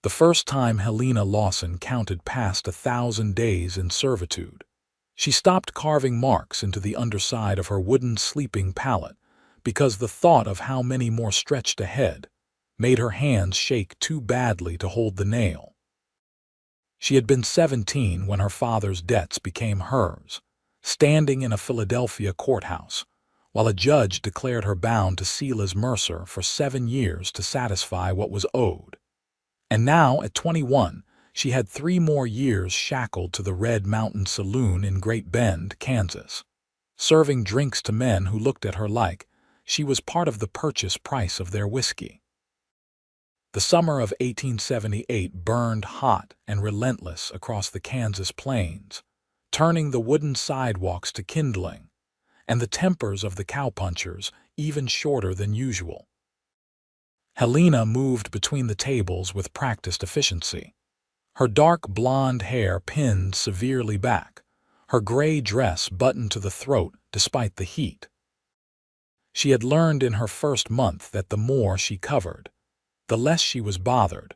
The first time Helena Lawson counted past 1,000 days in servitude. She stopped carving marks into the underside of her wooden sleeping pallet because the thought of how many more stretched ahead made her hands shake too badly to hold the nail. She had been 17 when her father's debts became hers, standing in a Philadelphia courthouse, while a judge declared her bound to Silas Mercer for 7 years to satisfy what was owed. And now, at 21, she had 3 more years shackled to the Red Mountain Saloon in Great Bend, Kansas, serving drinks to men who looked at her like she was part of the purchase price of their whiskey. The summer of 1878 burned hot and relentless across the Kansas plains, turning the wooden sidewalks to kindling, and the tempers of the cowpunchers even shorter than usual. Helena moved between the tables with practiced efficiency. Her dark blonde hair pinned severely back, her gray dress buttoned to the throat despite the heat. She had learned in her first month that the more she covered, the less she was bothered,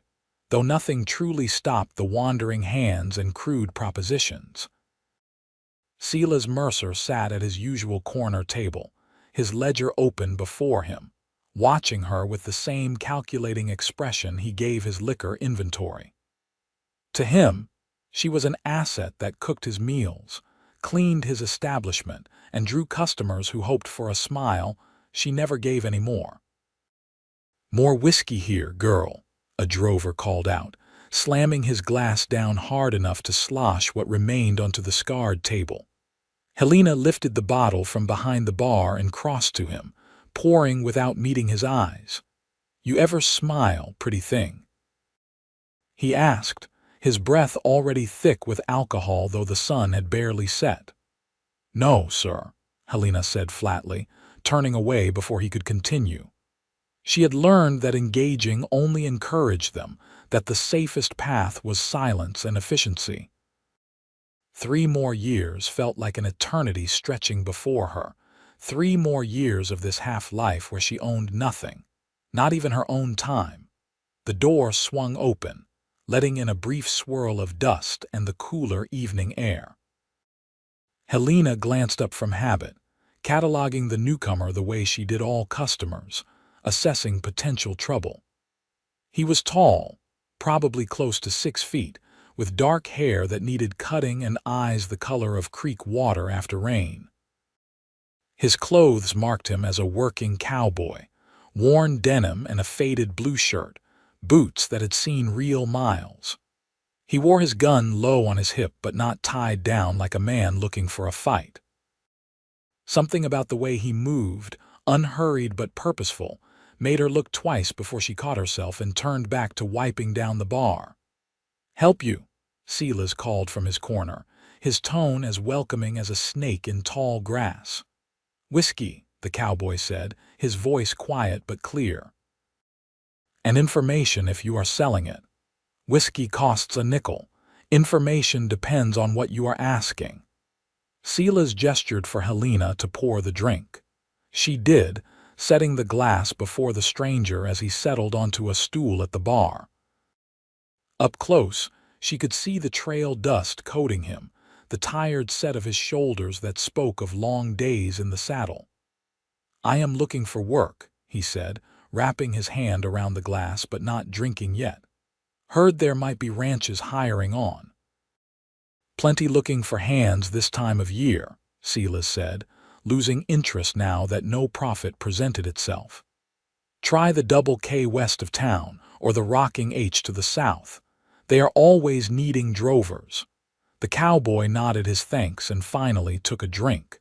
though nothing truly stopped the wandering hands and crude propositions. Silas Mercer sat at his usual corner table, his ledger open before him, watching her with the same calculating expression he gave his liquor inventory. To him, she was an asset that cooked his meals, cleaned his establishment, and drew customers who hoped for a smile she never gave any more. "More whiskey here, girl," a drover called out, slamming his glass down hard enough to slosh what remained onto the scarred table. Helena lifted the bottle from behind the bar and crossed to him, pouring without meeting his eyes. "You ever smile, pretty thing?" he asked, his breath already thick with alcohol though the sun had barely set. "No, sir," Helena said flatly, turning away before he could continue. She had learned that engaging only encouraged them, that the safest path was silence and efficiency. 3 more years felt like an eternity stretching before her, 3 more years of this half-life where she owned nothing, not even her own time. The door swung open, letting in a brief swirl of dust and the cooler evening air. Helena glanced up from habit, cataloging the newcomer the way she did all customers, assessing potential trouble. He was tall, probably close to 6 feet, with dark hair that needed cutting and eyes the color of creek water after rain. His clothes marked him as a working cowboy, worn denim and a faded blue shirt, boots that had seen real miles. He wore his gun low on his hip but not tied down like a man looking for a fight. Something about the way he moved, unhurried but purposeful, made her look twice before she caught herself and turned back to wiping down the bar. "Help you?" Silas called from his corner, his tone as welcoming as a snake in tall grass. "Whiskey," the cowboy said, his voice quiet but clear. "And information if you are selling it. Whiskey costs a nickel. Information depends on what you are asking." Silas gestured for Helena to pour the drink. She did, setting the glass before the stranger as he settled onto a stool at the bar. Up close, she could see the trail dust coating him, the tired set of his shoulders that spoke of long days in the saddle. "I am looking for work," he said, wrapping his hand around the glass but not drinking yet. "Heard there might be ranches hiring on." "Plenty looking for hands this time of year," Silas said, losing interest now that no profit presented itself. "Try the Double K west of town or the Rocking H to the south. They are always needing drovers." The cowboy nodded his thanks and finally took a drink.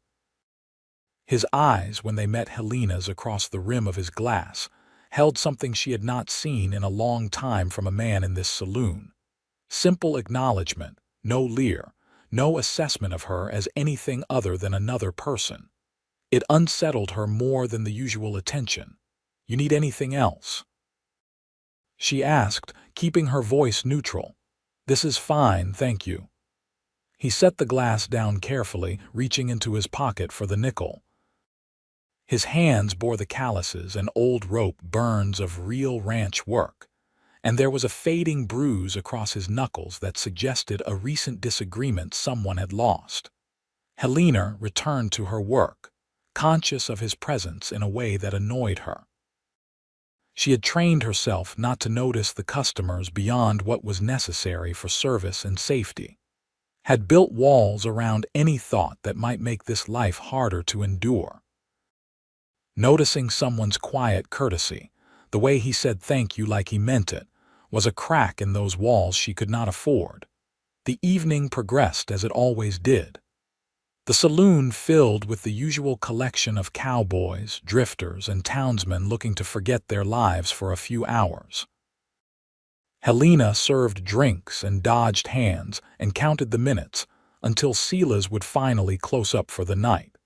His eyes, when they met Helena's across the rim of his glass, held something she had not seen in a long time from a man in this saloon. Simple acknowledgement, no leer, no assessment of her as anything other than another person. It unsettled her more than the usual attention. "You need anything else?" she asked, keeping her voice neutral. "This is fine, thank you." He set the glass down carefully, reaching into his pocket for the nickel. His hands bore the calluses and old rope burns of real ranch work, and there was a fading bruise across his knuckles that suggested a recent disagreement someone had lost. Helena returned to her work, conscious of his presence in a way that annoyed her. She had trained herself not to notice the customers beyond what was necessary for service and safety, had built walls around any thought that might make this life harder to endure. Noticing someone's quiet courtesy, the way he said thank you like he meant it, was a crack in those walls she could not afford. The evening progressed as it always did. The saloon filled with the usual collection of cowboys, drifters, and townsmen looking to forget their lives for a few hours. Helena served drinks and dodged hands and counted the minutes until Silas would finally close up for the night.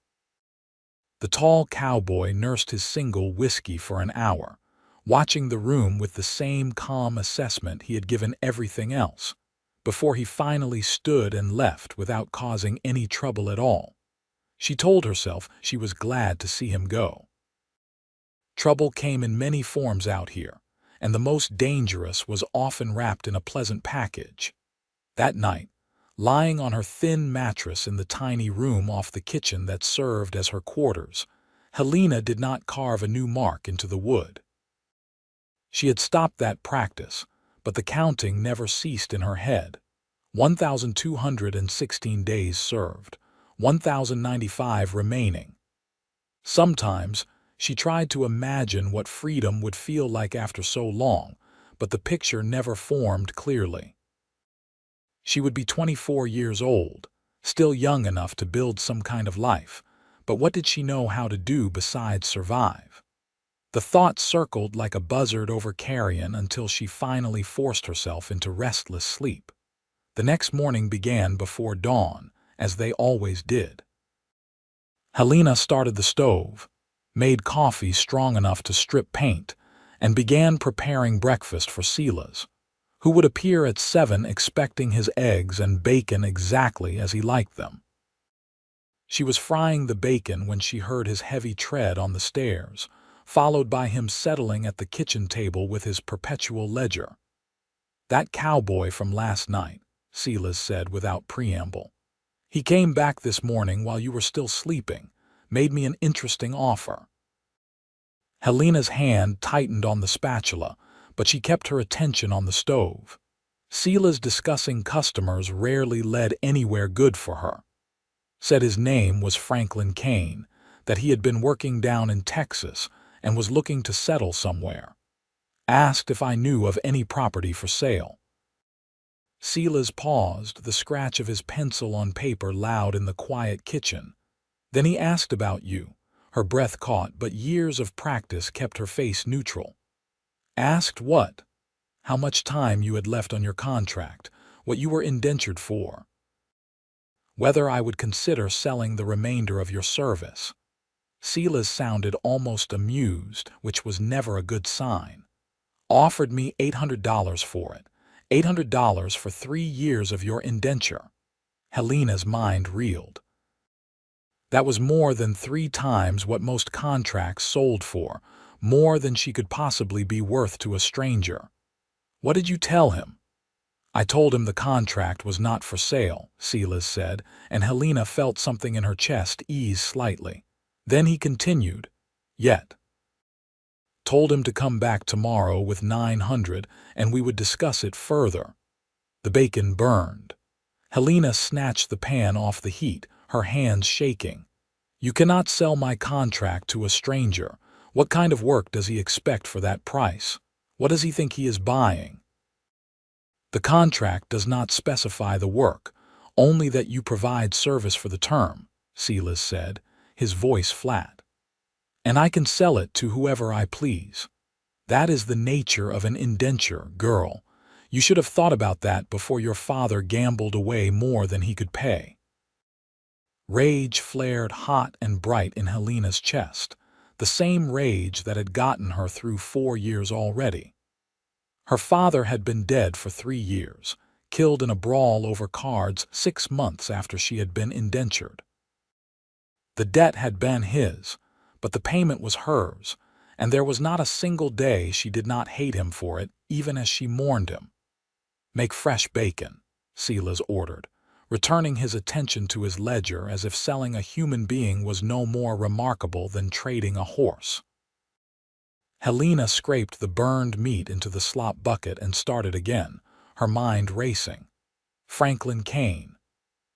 The tall cowboy nursed his single whiskey for an hour, watching the room with the same calm assessment he had given everything else, before he finally stood and left without causing any trouble at all. She told herself she was glad to see him go. Trouble came in many forms out here, and the most dangerous was often wrapped in a pleasant package. That night, lying on her thin mattress in the tiny room off the kitchen that served as her quarters, Helena did not carve a new mark into the wood. She had stopped that practice, but the counting never ceased in her head. 1,216 days served, 1,095 remaining. Sometimes she tried to imagine what freedom would feel like after so long, but the picture never formed clearly. She would be 24 years old, still young enough to build some kind of life, but what did she know how to do besides survive? The thought circled like a buzzard over carrion until she finally forced herself into restless sleep. The next morning began before dawn, as they always did. Helena started the stove, made coffee strong enough to strip paint, and began preparing breakfast for Silas, who would appear at 7 expecting his eggs and bacon exactly as he liked them. She was frying the bacon when she heard his heavy tread on the stairs, followed by him settling at the kitchen table with his perpetual ledger. "That cowboy from last night," Silas said without preamble. "He came back this morning while you were still sleeping, made me an interesting offer." Helena's hand tightened on the spatula, but she kept her attention on the stove. Silas discussing customers rarely led anywhere good for her. Said his name was Franklin Kane, that he had been working down in Texas and was looking to settle somewhere. Asked if I knew of any property for sale. Silas paused, the scratch of his pencil on paper loud in the quiet kitchen. Then he asked about you. Her breath caught, but years of practice kept her face neutral. Asked what? How much time you had left on your contract, what you were indentured for. Whether I would consider selling the remainder of your service. Silas sounded almost amused, which was never a good sign. Offered me $800 for it. $800 for 3 years of your indenture. Helena's mind reeled. That was more than 3 times what most contracts sold for, more than she could possibly be worth to a stranger. What did you tell him? I told him the contract was not for sale, Silas said, and Helena felt something in her chest ease slightly. Then he continued, "Yet. Told him to come back tomorrow with 900 and we would discuss it further." The bacon burned. Helena snatched the pan off the heat, her hands shaking. "You cannot sell my contract to a stranger. What kind of work does he expect for that price? What does he think he is buying?" "The contract does not specify the work, only that you provide service for the term," Silas said, his voice flat. "And I can sell it to whoever I please. That is the nature of an indenture, girl. You should have thought about that before your father gambled away more than he could pay." Rage flared hot and bright in Helena's chest, the same rage that had gotten her through 4 years already. Her father had been dead for 3 years, killed in a brawl over cards 6 months after she had been indentured. The debt had been his, but the payment was hers, and there was not a single day she did not hate him for it, even as she mourned him. "Make fresh bacon," Silas ordered, returning his attention to his ledger as if selling a human being was no more remarkable than trading a horse. Helena scraped the burned meat into the slop bucket and started again, her mind racing. Franklin Kane.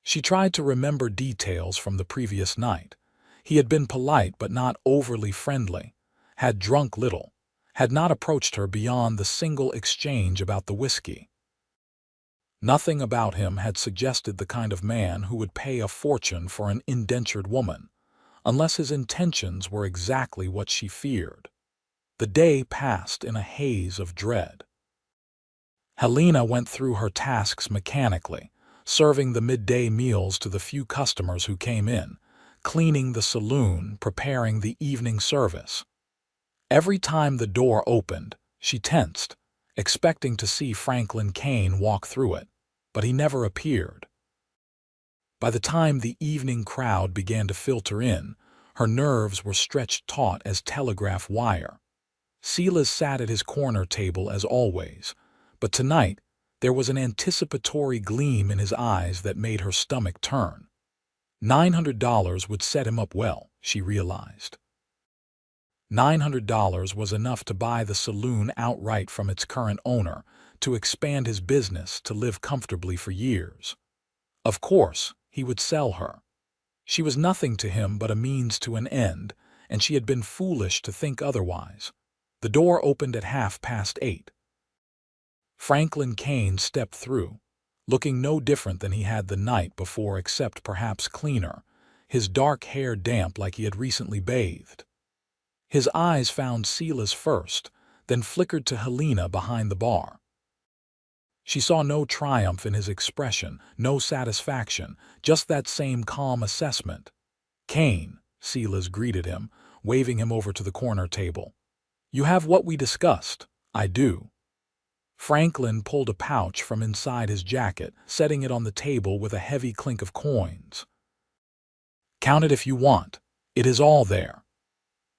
She tried to remember details from the previous night. He had been polite but not overly friendly, had drunk little, had not approached her beyond the single exchange about the whiskey. Nothing about him had suggested the kind of man who would pay a fortune for an indentured woman, unless his intentions were exactly what she feared. The day passed in a haze of dread. Helena went through her tasks mechanically, serving the midday meals to the few customers who came in, cleaning the saloon, preparing the evening service. Every time the door opened, she tensed, expecting to see Franklin Kane walk through it, but he never appeared. By the time the evening crowd began to filter in, her nerves were stretched taut as telegraph wire. Silas sat at his corner table as always, but tonight there was an anticipatory gleam in his eyes that made her stomach turn. $900 would set him up well, she realized. $900 was enough to buy the saloon outright from its current owner, to expand his business, to live comfortably for years. Of course, he would sell her. She was nothing to him but a means to an end, and she had been foolish to think otherwise. The door opened at 8:30. Franklin Kane stepped through, looking no different than he had the night before except perhaps cleaner, his dark hair damp like he had recently bathed. His eyes found Silas first, then flickered to Helena behind the bar. She saw no triumph in his expression, no satisfaction, just that same calm assessment. "Kane," Silas greeted him, waving him over to the corner table. "You have what we discussed." "I do." Franklin pulled a pouch from inside his jacket, setting it on the table with a heavy clink of coins. "Count it if you want. It is all there."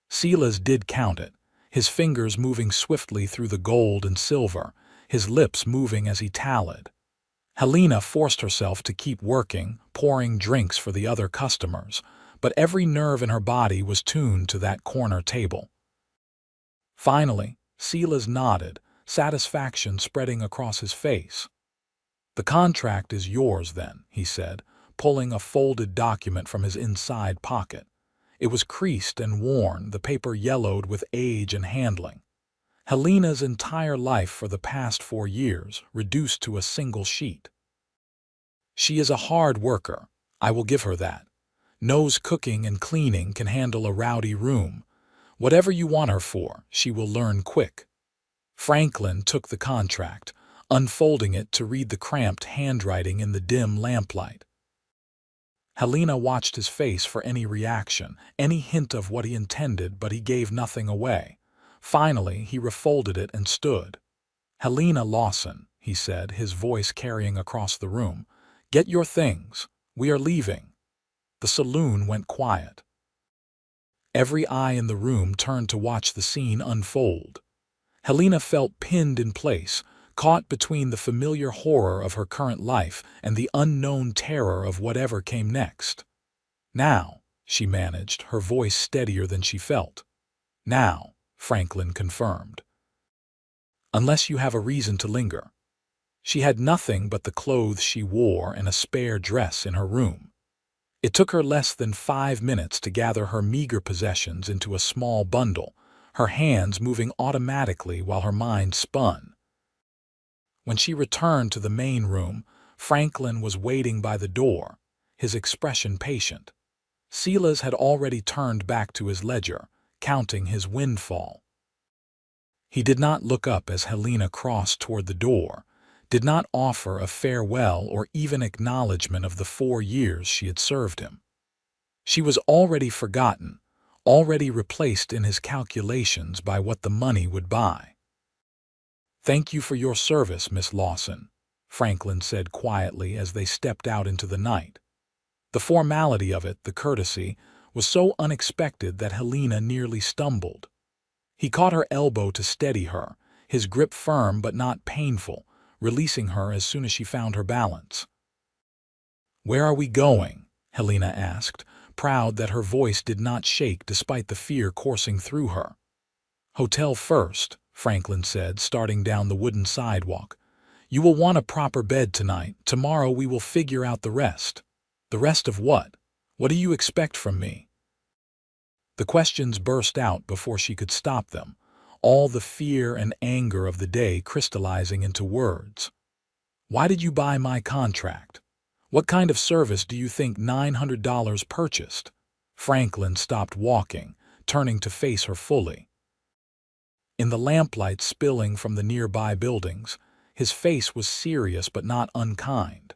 Silas did count it, his fingers moving swiftly through the gold and silver, his lips moving as he tallied. Helena forced herself to keep working, pouring drinks for the other customers, but every nerve in her body was tuned to that corner table. Finally, Silas nodded, satisfaction spreading across his face. "The contract is yours then," he said, pulling a folded document from his inside pocket. It was creased and worn, the paper yellowed with age and handling. Helena's entire life for the past 4 years, reduced to a single sheet. She is a hard worker, I will give her that. Knows cooking and cleaning, can handle a rowdy room. Whatever you want her for, she will learn quick. Franklin took the contract, unfolding it to read the cramped handwriting in the dim lamplight. Helena watched his face for any reaction, any hint of what he intended, but he gave nothing away. Finally, he refolded it and stood. "Helena Lawson," he said, his voice carrying across the room, "get your things. We are leaving." The saloon went quiet. Every eye in the room turned to watch the scene unfold. Helena felt pinned in place, caught between the familiar horror of her current life and the unknown terror of whatever came next. "Now," she managed, her voice steadier than she felt. "Now," Franklin confirmed. "Unless you have a reason to linger." She had nothing but the clothes she wore and a spare dress in her room. It took her less than 5 minutes to gather her meager possessions into a small bundle, her hands moving automatically while her mind spun. When she returned to the main room, Franklin was waiting by the door, his expression patient. Silas had already turned back to his ledger, counting his windfall. He did not look up as Helena crossed toward the door, did not offer a farewell or even acknowledgement of the 4 years she had served him. She was already forgotten, already replaced in his calculations by what the money would buy. "Thank you for your service, Miss Lawson," Franklin said quietly as they stepped out into the night. The formality of it, the courtesy, was so unexpected that Helena nearly stumbled. He caught her elbow to steady her, his grip firm but not painful, releasing her as soon as she found her balance. "Where are we going?" Helena asked, proud that her voice did not shake despite the fear coursing through her. "Hotel first," Franklin said, starting down the wooden sidewalk. "You will want a proper bed tonight. Tomorrow we will figure out the rest." "The rest of what? What do you expect from me?" The questions burst out before she could stop them, all the fear and anger of the day crystallizing into words. "Why did you buy my contract? What kind of service do you think $900 purchased?" Franklin stopped walking, turning to face her fully. In the lamplight spilling from the nearby buildings, his face was serious but not unkind.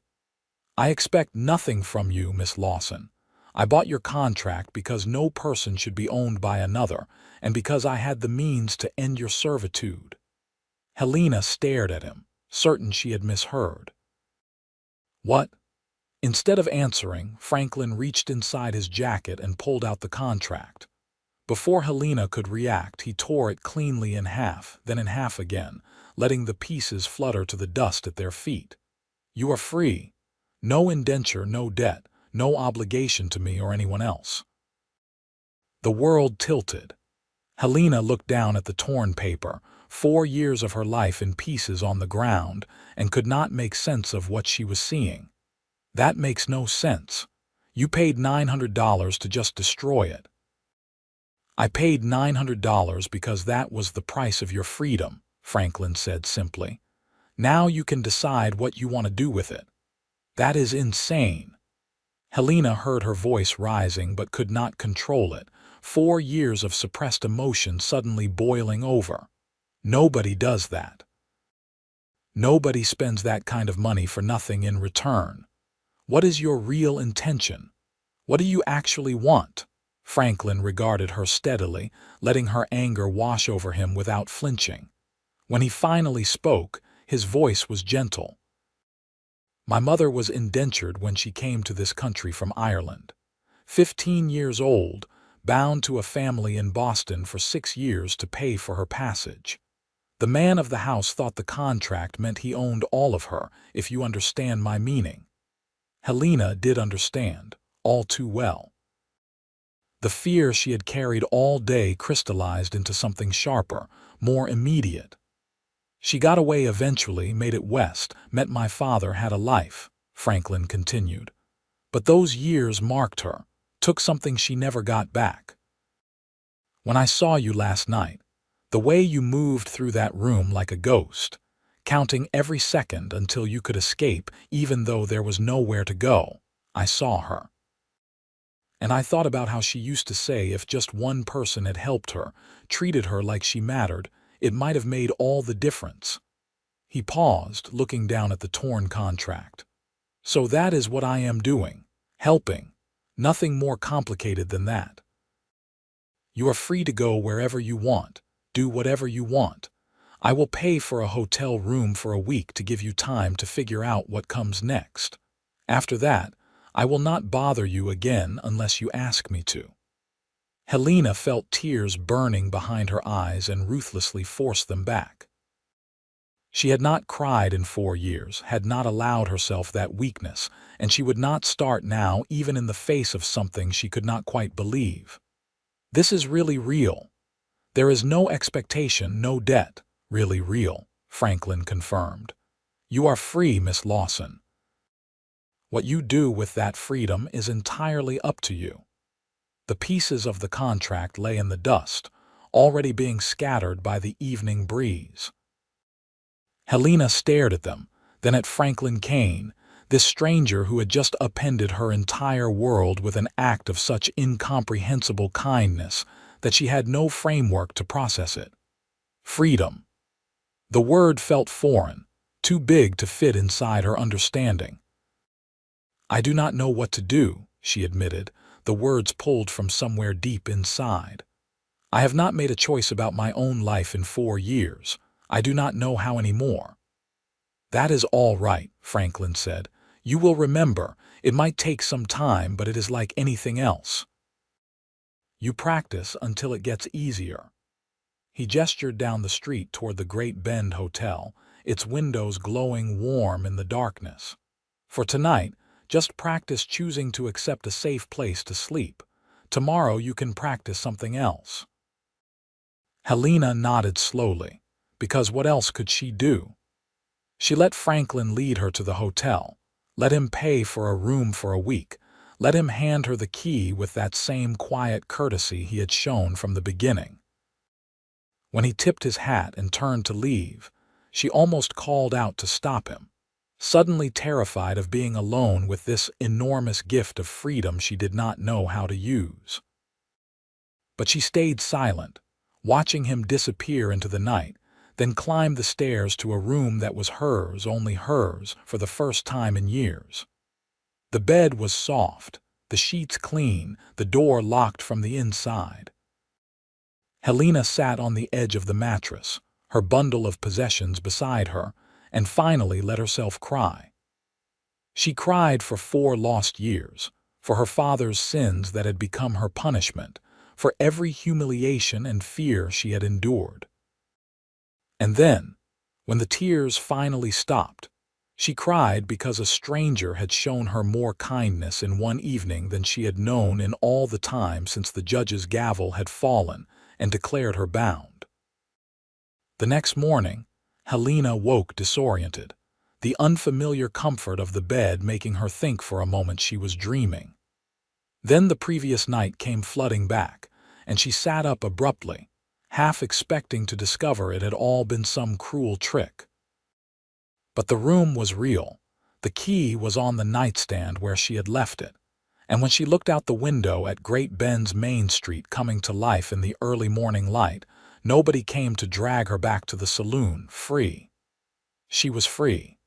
"I expect nothing from you, Miss Lawson. I bought your contract because no person should be owned by another, and because I had the means to end your servitude." Helena stared at him, certain she had misheard. "What?" Instead of answering, Franklin reached inside his jacket and pulled out the contract. Before Helena could react, he tore it cleanly in half, then in half again, letting the pieces flutter to the dust at their feet. "You are free. No indenture, no debt, no obligation to me or anyone else." The world tilted. Helena looked down at the torn paper, 4 years of her life in pieces on the ground, and could not make sense of what she was seeing. "That makes no sense. You paid $900 to just destroy it." "I paid $900 because that was the price of your freedom," Franklin said simply. "Now you can decide what you want to do with it." "That is insane." Helena heard her voice rising but could not control it, 4 years of suppressed emotion suddenly boiling over. "Nobody does that. Nobody spends that kind of money for nothing in return. What is your real intention? What do you actually want?" Franklin regarded her steadily, letting her anger wash over him without flinching. When he finally spoke, his voice was gentle. "My mother was indentured when she came to this country from Ireland. 15 years old, bound to a family in Boston for 6 years to pay for her passage. The man of the house thought the contract meant he owned all of her, if you understand my meaning." Helena did understand, all too well. The fear she had carried all day crystallized into something sharper, more immediate. "She got away eventually, made it west, met my father, had a life," Franklin continued. "But those years marked her, took something she never got back. When I saw you last night, the way you moved through that room like a ghost, counting every second until you could escape even though there was nowhere to go, I saw her. And I thought about how she used to say if just one person had helped her, treated her like she mattered, it might have made all the difference." He paused, looking down at the torn contract. "So that is what I am doing, helping. Nothing more complicated than that. You are free to go wherever you want, do whatever you want. I will pay for a hotel room for a week to give you time to figure out what comes next. After that, I will not bother you again unless you ask me to." Helena felt tears burning behind her eyes and ruthlessly forced them back. She had not cried in 4 years, had not allowed herself that weakness, and she would not start now even in the face of something she could not quite believe. "This is really real. There is no expectation, no debt. Really real," Franklin confirmed. "You are free, Miss Lawson. What you do with that freedom is entirely up to you." The pieces of the contract lay in the dust, already being scattered by the evening breeze. Helena stared at them, then at Franklin Kane, this stranger who had just upended her entire world with an act of such incomprehensible kindness that she had no framework to process it. Freedom. The word felt foreign, too big to fit inside her understanding. "I do not know what to do," she admitted, the words pulled from somewhere deep inside. "I have not made a choice about my own life in 4 years. I do not know how anymore." "That is all right," Franklin said. "You will remember. It might take some time, but it is like anything else. You practice until it gets easier." He gestured down the street toward the Great Bend Hotel, its windows glowing warm in the darkness. For tonight, just practice choosing to accept a safe place to sleep. Tomorrow you can practice something else. Helena nodded slowly, because what else could she do? She let Franklin lead her to the hotel, let him pay for a room for a week, let him hand her the key with that same quiet courtesy he had shown from the beginning. When he tipped his hat and turned to leave, she almost called out to stop him, suddenly terrified of being alone with this enormous gift of freedom she did not know how to use. But she stayed silent, watching him disappear into the night, then climbed the stairs to a room that was hers, only hers, for the first time in years. The bed was soft, the sheets clean, the door locked from the inside. Helena sat on the edge of the mattress, her bundle of possessions beside her, and finally let herself cry. She cried for 4 lost years, for her father's sins that had become her punishment, for every humiliation and fear she had endured. And then, when the tears finally stopped, she cried because a stranger had shown her more kindness in one evening than she had known in all the time since the judge's gavel had fallen and declared her bound. The next morning, Helena woke disoriented, the unfamiliar comfort of the bed making her think for a moment she was dreaming. Then the previous night came flooding back, and she sat up abruptly, half expecting to discover it had all been some cruel trick. But the room was real. The key was on the nightstand where she had left it, and when she looked out the window at Great Bend's Main Street coming to life in the early morning light, nobody came to drag her back to the saloon, free. She was free.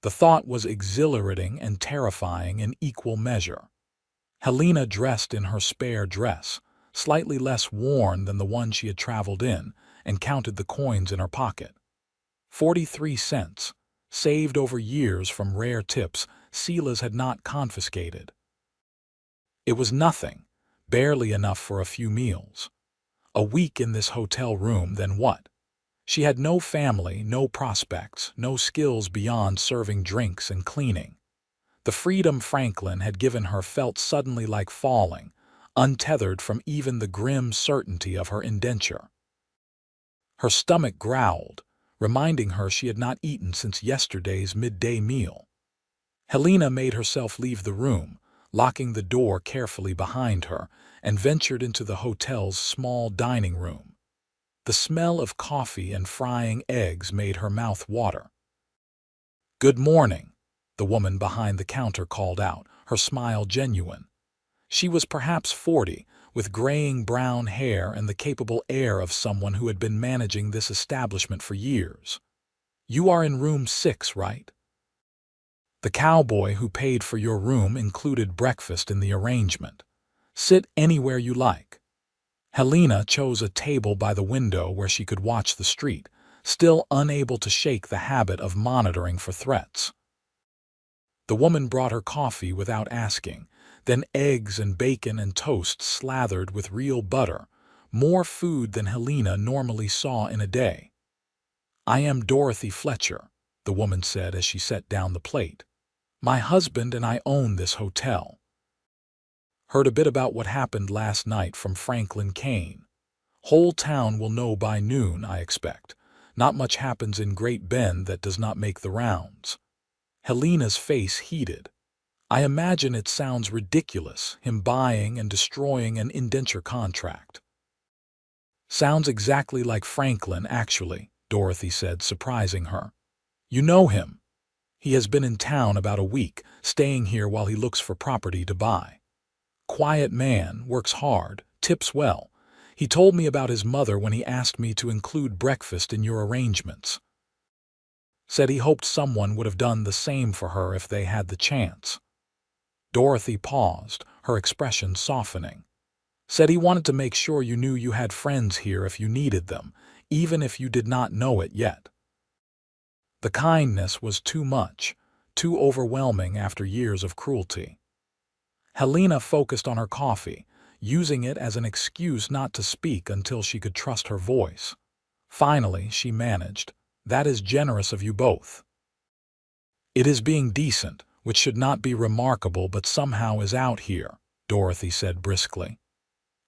The thought was exhilarating and terrifying in equal measure. Helena dressed in her spare dress, slightly less worn than the one she had traveled in, and counted the coins in her pocket. 43 cents, saved over years from rare tips Silas had not confiscated. It was nothing, barely enough for a few meals. A week in this hotel room, then what? She had no family, no prospects, no skills beyond serving drinks and cleaning. The freedom Franklin had given her felt suddenly like falling, untethered from even the grim certainty of her indenture. Her stomach growled, reminding her she had not eaten since yesterday's midday meal. Helena made herself leave the room, locking the door carefully behind her, and ventured into the hotel's small dining room. The smell of coffee and frying eggs made her mouth water. "Good morning," the woman behind the counter called out, her smile genuine. She was perhaps 40, with graying brown hair and the capable air of someone who had been managing this establishment for years. "You are in room 6, right? The cowboy who paid for your room included breakfast in the arrangement. Sit anywhere you like." Helena chose a table by the window where she could watch the street, still unable to shake the habit of monitoring for threats. The woman brought her coffee without asking, then eggs and bacon and toast slathered with real butter, more food than Helena normally saw in a day. "I am Dorothy Fletcher," the woman said as she set down the plate. "My husband and I own this hotel. Heard a bit about what happened last night from Franklin Kane. Whole town will know by noon, I expect. Not much happens in Great Bend that does not make the rounds." Helena's face heated. "I imagine it sounds ridiculous, him buying and destroying an indenture contract." "Sounds exactly like Franklin, actually," Dorothy said, surprising her. "You know him. He has been in town about a week, staying here while he looks for property to buy. Quiet man, works hard, tips well. He told me about his mother when he asked me to include breakfast in your arrangements. Said he hoped someone would have done the same for her if they had the chance." Dorothy paused, her expression softening. "Said he wanted to make sure you knew you had friends here if you needed them, even if you did not know it yet." The kindness was too much, too overwhelming after years of cruelty. Helena focused on her coffee, using it as an excuse not to speak until she could trust her voice. Finally, she managed, "That is generous of you both." "It is being decent, which should not be remarkable but somehow is out here," Dorothy said briskly.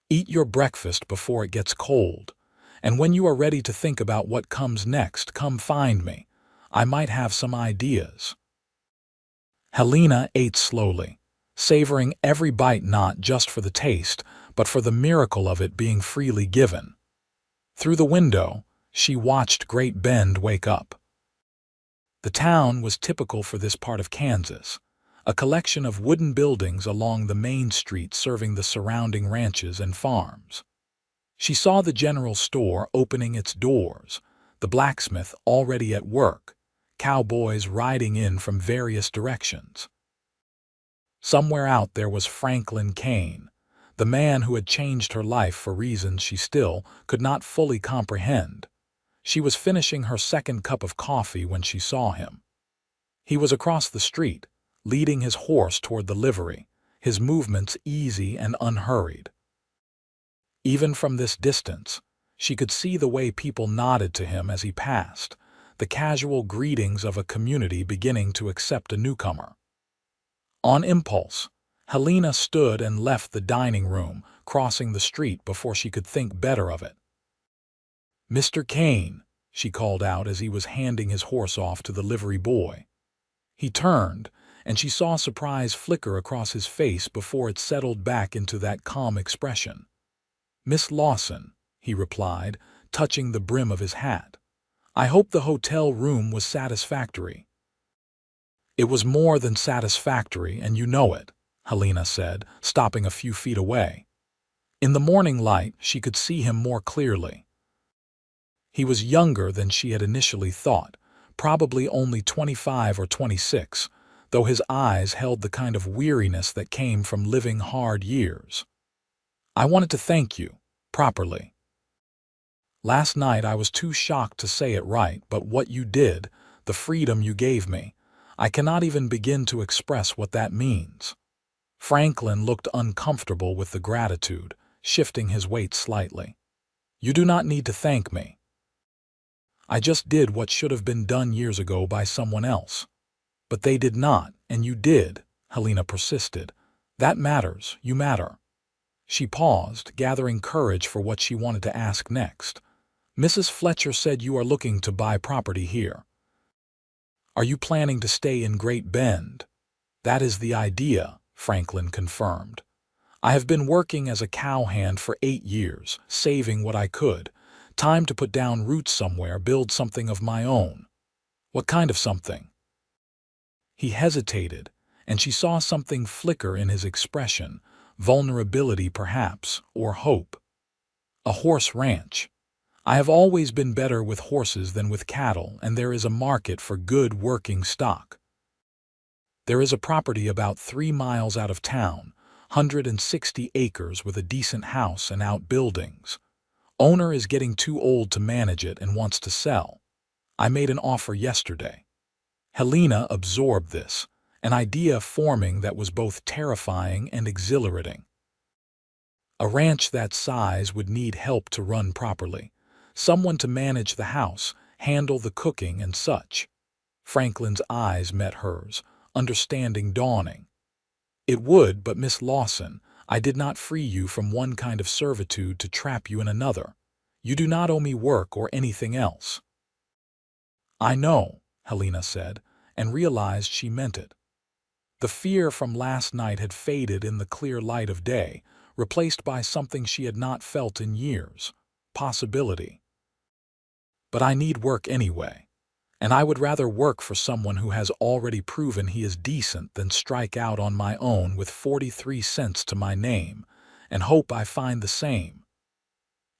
"Eat your breakfast before it gets cold, and when you are ready to think about what comes next, come find me. I might have some ideas." Helena ate slowly, savoring every bite not just for the taste, but for the miracle of it being freely given. Through the window, she watched Great Bend wake up. The town was typical for this part of Kansas, a collection of wooden buildings along the main street serving the surrounding ranches and farms. She saw the general store opening its doors, the blacksmith already at work, cowboys riding in from various directions. Somewhere out there was Franklin Kane, the man who had changed her life for reasons she still could not fully comprehend. She was finishing her second cup of coffee when she saw him. He was across the street, leading his horse toward the livery, his movements easy and unhurried. Even from this distance, she could see the way people nodded to him as he passed, the casual greetings of a community beginning to accept a newcomer. On impulse, Helena stood and left the dining room, crossing the street before she could think better of it. "Mr. Kane," she called out as he was handing his horse off to the livery boy. He turned, and she saw surprise flicker across his face before it settled back into that calm expression. "Miss Lawson," he replied, touching the brim of his hat. "I hope the hotel room was satisfactory." "It was more than satisfactory, and you know it," Helena said, stopping a few feet away. In the morning light, she could see him more clearly. He was younger than she had initially thought, probably only 25 or 26, though his eyes held the kind of weariness that came from living hard years. "I wanted to thank you, properly. Last night I was too shocked to say it right, but what you did, the freedom you gave me, I cannot even begin to express what that means." Franklin looked uncomfortable with the gratitude, shifting his weight slightly. "You do not need to thank me. I just did what should have been done years ago by someone else." "But they did not, and you did," Helena persisted. "That matters, you matter." She paused, gathering courage for what she wanted to ask next. "Mrs. Fletcher said you are looking to buy property here. Are you planning to stay in Great Bend?" "That is the idea," Franklin confirmed. "I have been working as a cowhand for 8 years, saving what I could. Time to put down roots somewhere, build something of my own." "What kind of something?" He hesitated, and she saw something flicker in his expression, vulnerability perhaps, or hope. "A horse ranch. I have always been better with horses than with cattle, and there is a market for good working stock. There is a property about 3 miles out of town, 160 acres with a decent house and outbuildings. Owner is getting too old to manage it and wants to sell. I made an offer yesterday." Helena absorbed this, an idea forming that was both terrifying and exhilarating. A ranch that size would need help to run properly, someone to manage the house, handle the cooking and such. Franklin's eyes met hers, understanding dawning. "It would, but Miss Lawson, I did not free you from one kind of servitude to trap you in another. You do not owe me work or anything else." "I know," Helena said, and realized she meant it. The fear from last night had faded in the clear light of day, replaced by something she had not felt in years, possibility. "But I need work anyway, and I would rather work for someone who has already proven he is decent than strike out on my own with 43 cents to my name and hope I find the same.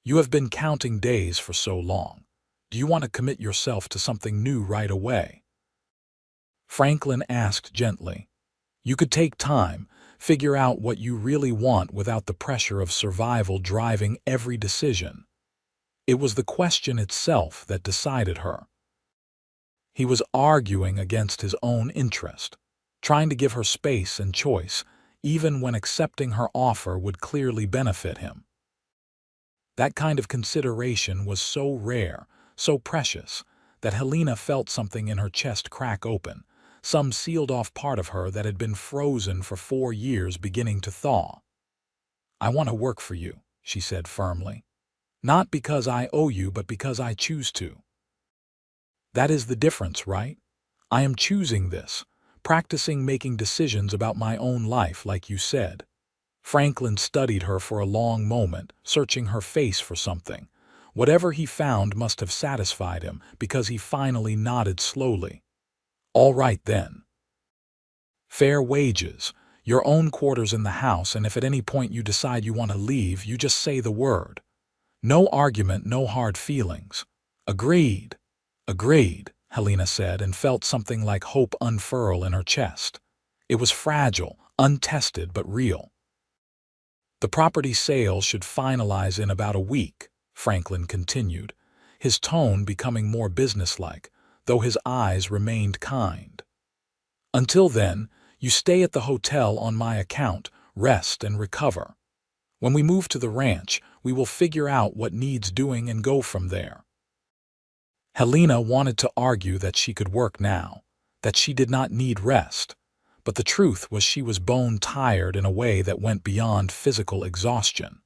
You have been counting days for so long. Do you want to commit yourself to something new right away?" Franklin asked gently. "You could take time, figure out what you really want without the pressure of survival driving every decision." It was the question itself that decided her. He was arguing against his own interest, trying to give her space and choice, even when accepting her offer would clearly benefit him. That kind of consideration was so rare, so precious, that Helena felt something in her chest crack open, some sealed-off part of her that had been frozen for 4 years beginning to thaw. "I want to work for you," she said firmly. "Not because I owe you, but because I choose to. That is the difference, right? I am choosing this, practicing making decisions about my own life, like you said." Franklin studied her for a long moment, searching her face for something. Whatever he found must have satisfied him, because he finally nodded slowly. "All right, then. Fair wages, your own quarters in the house, and if at any point you decide you want to leave, you just say the word. No argument, no hard feelings." "Agreed. Agreed," Helena said, and felt something like hope unfurl in her chest. It was fragile, untested, but real. "The property sale should finalize in about a week," Franklin continued, his tone becoming more businesslike, though his eyes remained kind. "Until then, you stay at the hotel on my account, rest and recover. When we move to the ranch, we will figure out what needs doing and go from there." Helena wanted to argue that she could work now, that she did not need rest, but the truth was she was bone-tired in a way that went beyond physical exhaustion.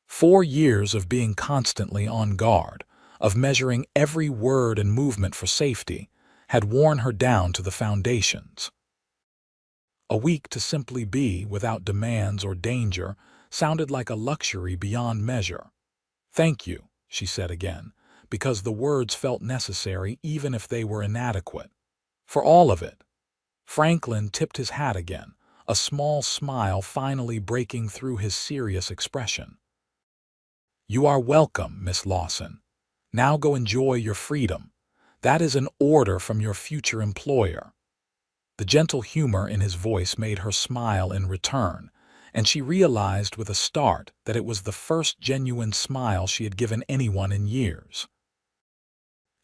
4 years of being constantly on guard, of measuring every word and movement for safety, had worn her down to the foundations. A week to simply be, without demands or danger, sounded like a luxury beyond measure. "Thank you," she said again, because the words felt necessary even if they were inadequate. "For all of it." Franklin tipped his hat again, a small smile finally breaking through his serious expression. "You are welcome, Miss Lawson. Now go enjoy your freedom. That is an order from your future employer." The gentle humor in his voice made her smile in return, and she realized with a start that it was the first genuine smile she had given anyone in years.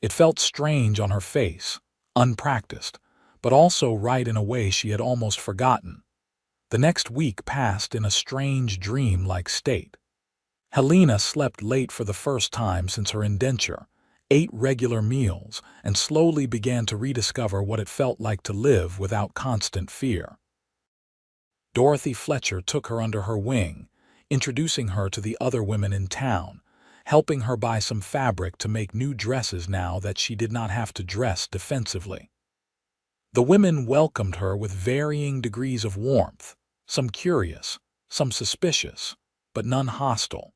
It felt strange on her face, unpracticed, but also right in a way she had almost forgotten. The next week passed in a strange dream-like state. Helena slept late for the first time since her indenture, ate regular meals, and slowly began to rediscover what it felt like to live without constant fear. Dorothy Fletcher took her under her wing, introducing her to the other women in town, helping her buy some fabric to make new dresses now that she did not have to dress defensively. The women welcomed her with varying degrees of warmth, some curious, some suspicious, but none hostile.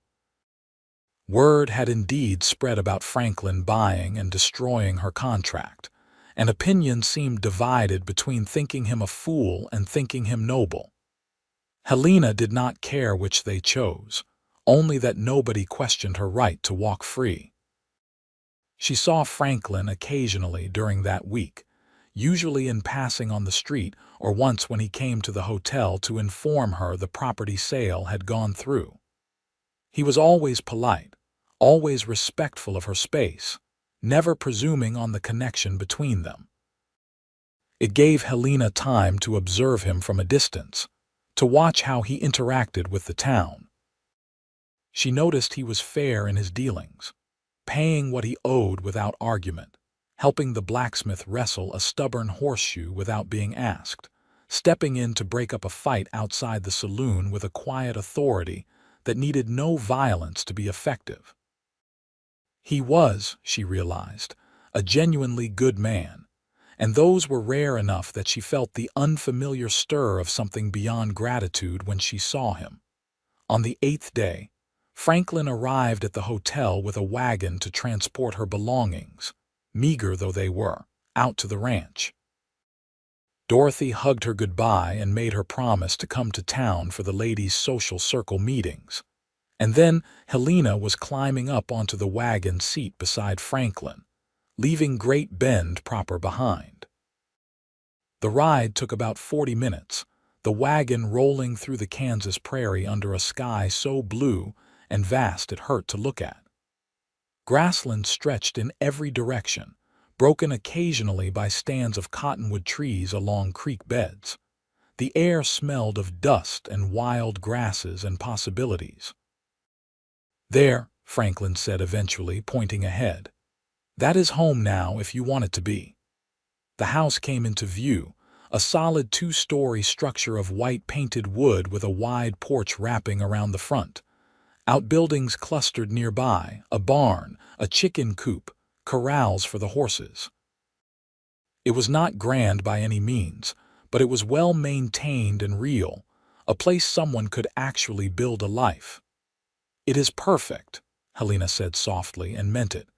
Word had indeed spread about Franklin buying and destroying her contract, and opinion seemed divided between thinking him a fool and thinking him noble. Helena did not care which they chose, only that nobody questioned her right to walk free. She saw Franklin occasionally during that week, usually in passing on the street or once when he came to the hotel to inform her the property sale had gone through. He was always polite, always respectful of her space, never presuming on the connection between them. It gave Helena time to observe him from a distance, to watch how he interacted with the town. She noticed he was fair in his dealings, paying what he owed without argument, helping the blacksmith wrestle a stubborn horseshoe without being asked, stepping in to break up a fight outside the saloon with a quiet authority that needed no violence to be effective. He was, she realized, a genuinely good man, and those were rare enough that she felt the unfamiliar stir of something beyond gratitude when she saw him. On the 8th day, Franklin arrived at the hotel with a wagon to transport her belongings, meager though they were, out to the ranch. Dorothy hugged her goodbye and made her promise to come to town for the ladies' social circle meetings. And then Helena was climbing up onto the wagon seat beside Franklin, leaving Great Bend proper behind. The ride took about 40 minutes, the wagon rolling through the Kansas prairie under a sky so blue and vast it hurt to look at. Grassland stretched in every direction, broken occasionally by stands of cottonwood trees along creek beds. The air smelled of dust and wild grasses and possibilities. "There," Franklin said eventually, pointing ahead. "That is home now if you want it to be." The house came into view, a solid two-story structure of white painted wood with a wide porch wrapping around the front. Outbuildings clustered nearby, a barn, a chicken coop, corrals for the horses. It was not grand by any means, but it was well maintained and real, a place someone could actually build a life. "It is perfect," Helena said softly, and meant it.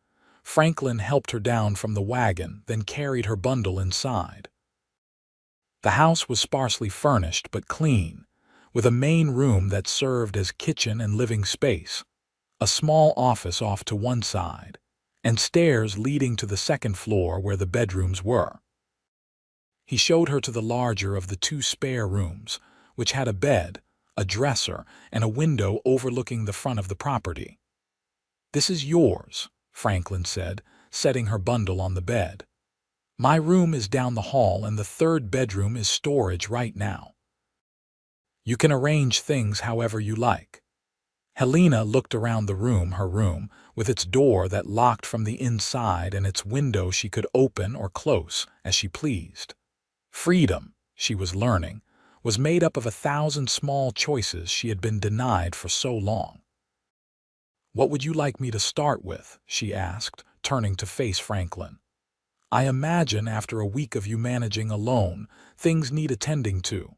Franklin helped her down from the wagon, then carried her bundle inside. The house was sparsely furnished but clean, with a main room that served as kitchen and living space, a small office off to one side, and stairs leading to the second floor where the bedrooms were. He showed her to the larger of the two spare rooms, which had a bed, a dresser, and a window overlooking the front of the property. "This is yours," Franklin said, setting her bundle on the bed. "My room is down the hall and the third bedroom is storage right now. You can arrange things however you like." Helena looked around the room, her room, with its door that locked from the inside and its window she could open or close as she pleased. Freedom, she was learning, was made up of 1,000 small choices she had been denied for so long. "What would you like me to start with?" she asked, turning to face Franklin. "I imagine after a week of you managing alone, things need attending to."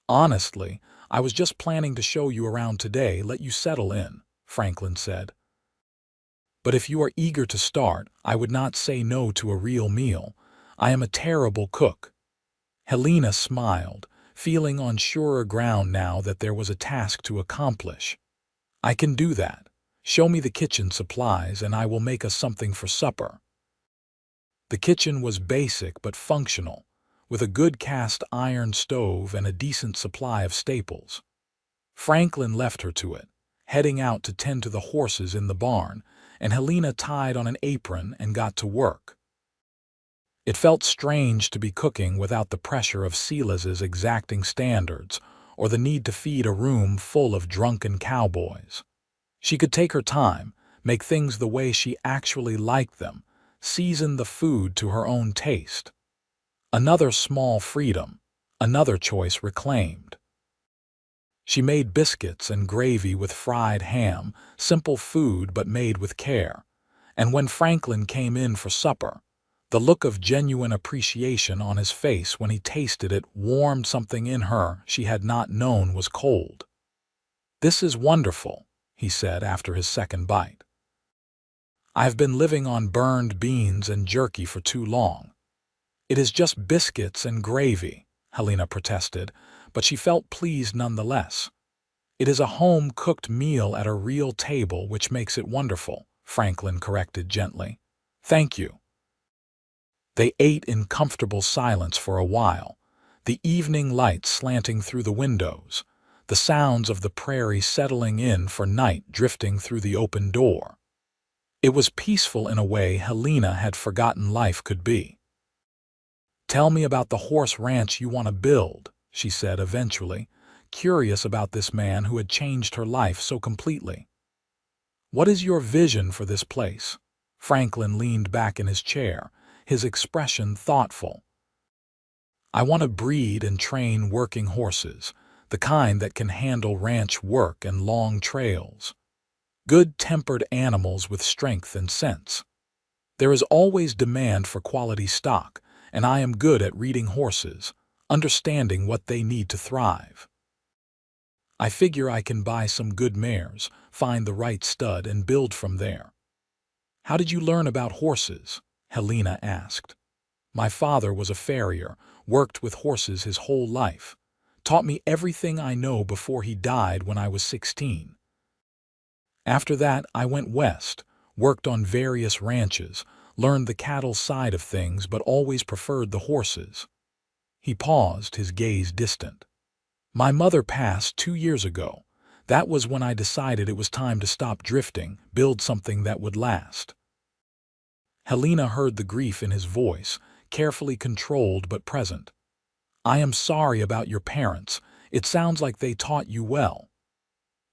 "Honestly, I was just planning to show you around today, let you settle in," Franklin said. "But if you are eager to start, I would not say no to a real meal. I am a terrible cook." Helena smiled, feeling on surer ground now that there was a task to accomplish. "I can do that. Show me the kitchen supplies and I will make us something for supper." The kitchen was basic but functional, with a good cast iron stove and a decent supply of staples. Franklin left her to it, heading out to tend to the horses in the barn, and Helena tied on an apron and got to work. It felt strange to be cooking without the pressure of Silas's exacting standards or the need to feed a room full of drunken cowboys. She could take her time, make things the way she actually liked them, season the food to her own taste. Another small freedom, another choice reclaimed. She made biscuits and gravy with fried ham, simple food but made with care. And when Franklin came in for supper, the look of genuine appreciation on his face when he tasted it warmed something in her she had not known was cold. "This is wonderful," he said after his second bite. "I've been living on burned beans and jerky for too long." "It is just biscuits and gravy," Helena protested, but she felt pleased nonetheless. "It is a home-cooked meal at a real table which makes it wonderful," Franklin corrected gently. "Thank you." They ate in comfortable silence for a while, the evening light slanting through the windows, the sounds of the prairie settling in for night drifting through the open door. It was peaceful in a way Helena had forgotten life could be. "Tell me about the horse ranch you want to build," she said eventually, curious about this man who had changed her life so completely. "What is your vision for this place?" Franklin leaned back in his chair, his expression thoughtful. "I want to breed and train working horses, the kind that can handle ranch work and long trails. Good-tempered animals with strength and sense. There is always demand for quality stock, and I am good at reading horses, understanding what they need to thrive. I figure I can buy some good mares, find the right stud, and build from there." "How did you learn about horses?" Helena asked. "My father was a farrier, worked with horses his whole life, taught me everything I know before he died when I was 16. After that, I went west, worked on various ranches, learned the cattle side of things but always preferred the horses." He paused, his gaze distant. "My mother passed 2 years ago. That was when I decided it was time to stop drifting, build something that would last." Helena heard the grief in his voice, carefully controlled but present. I am sorry about your parents. It sounds like they taught you well.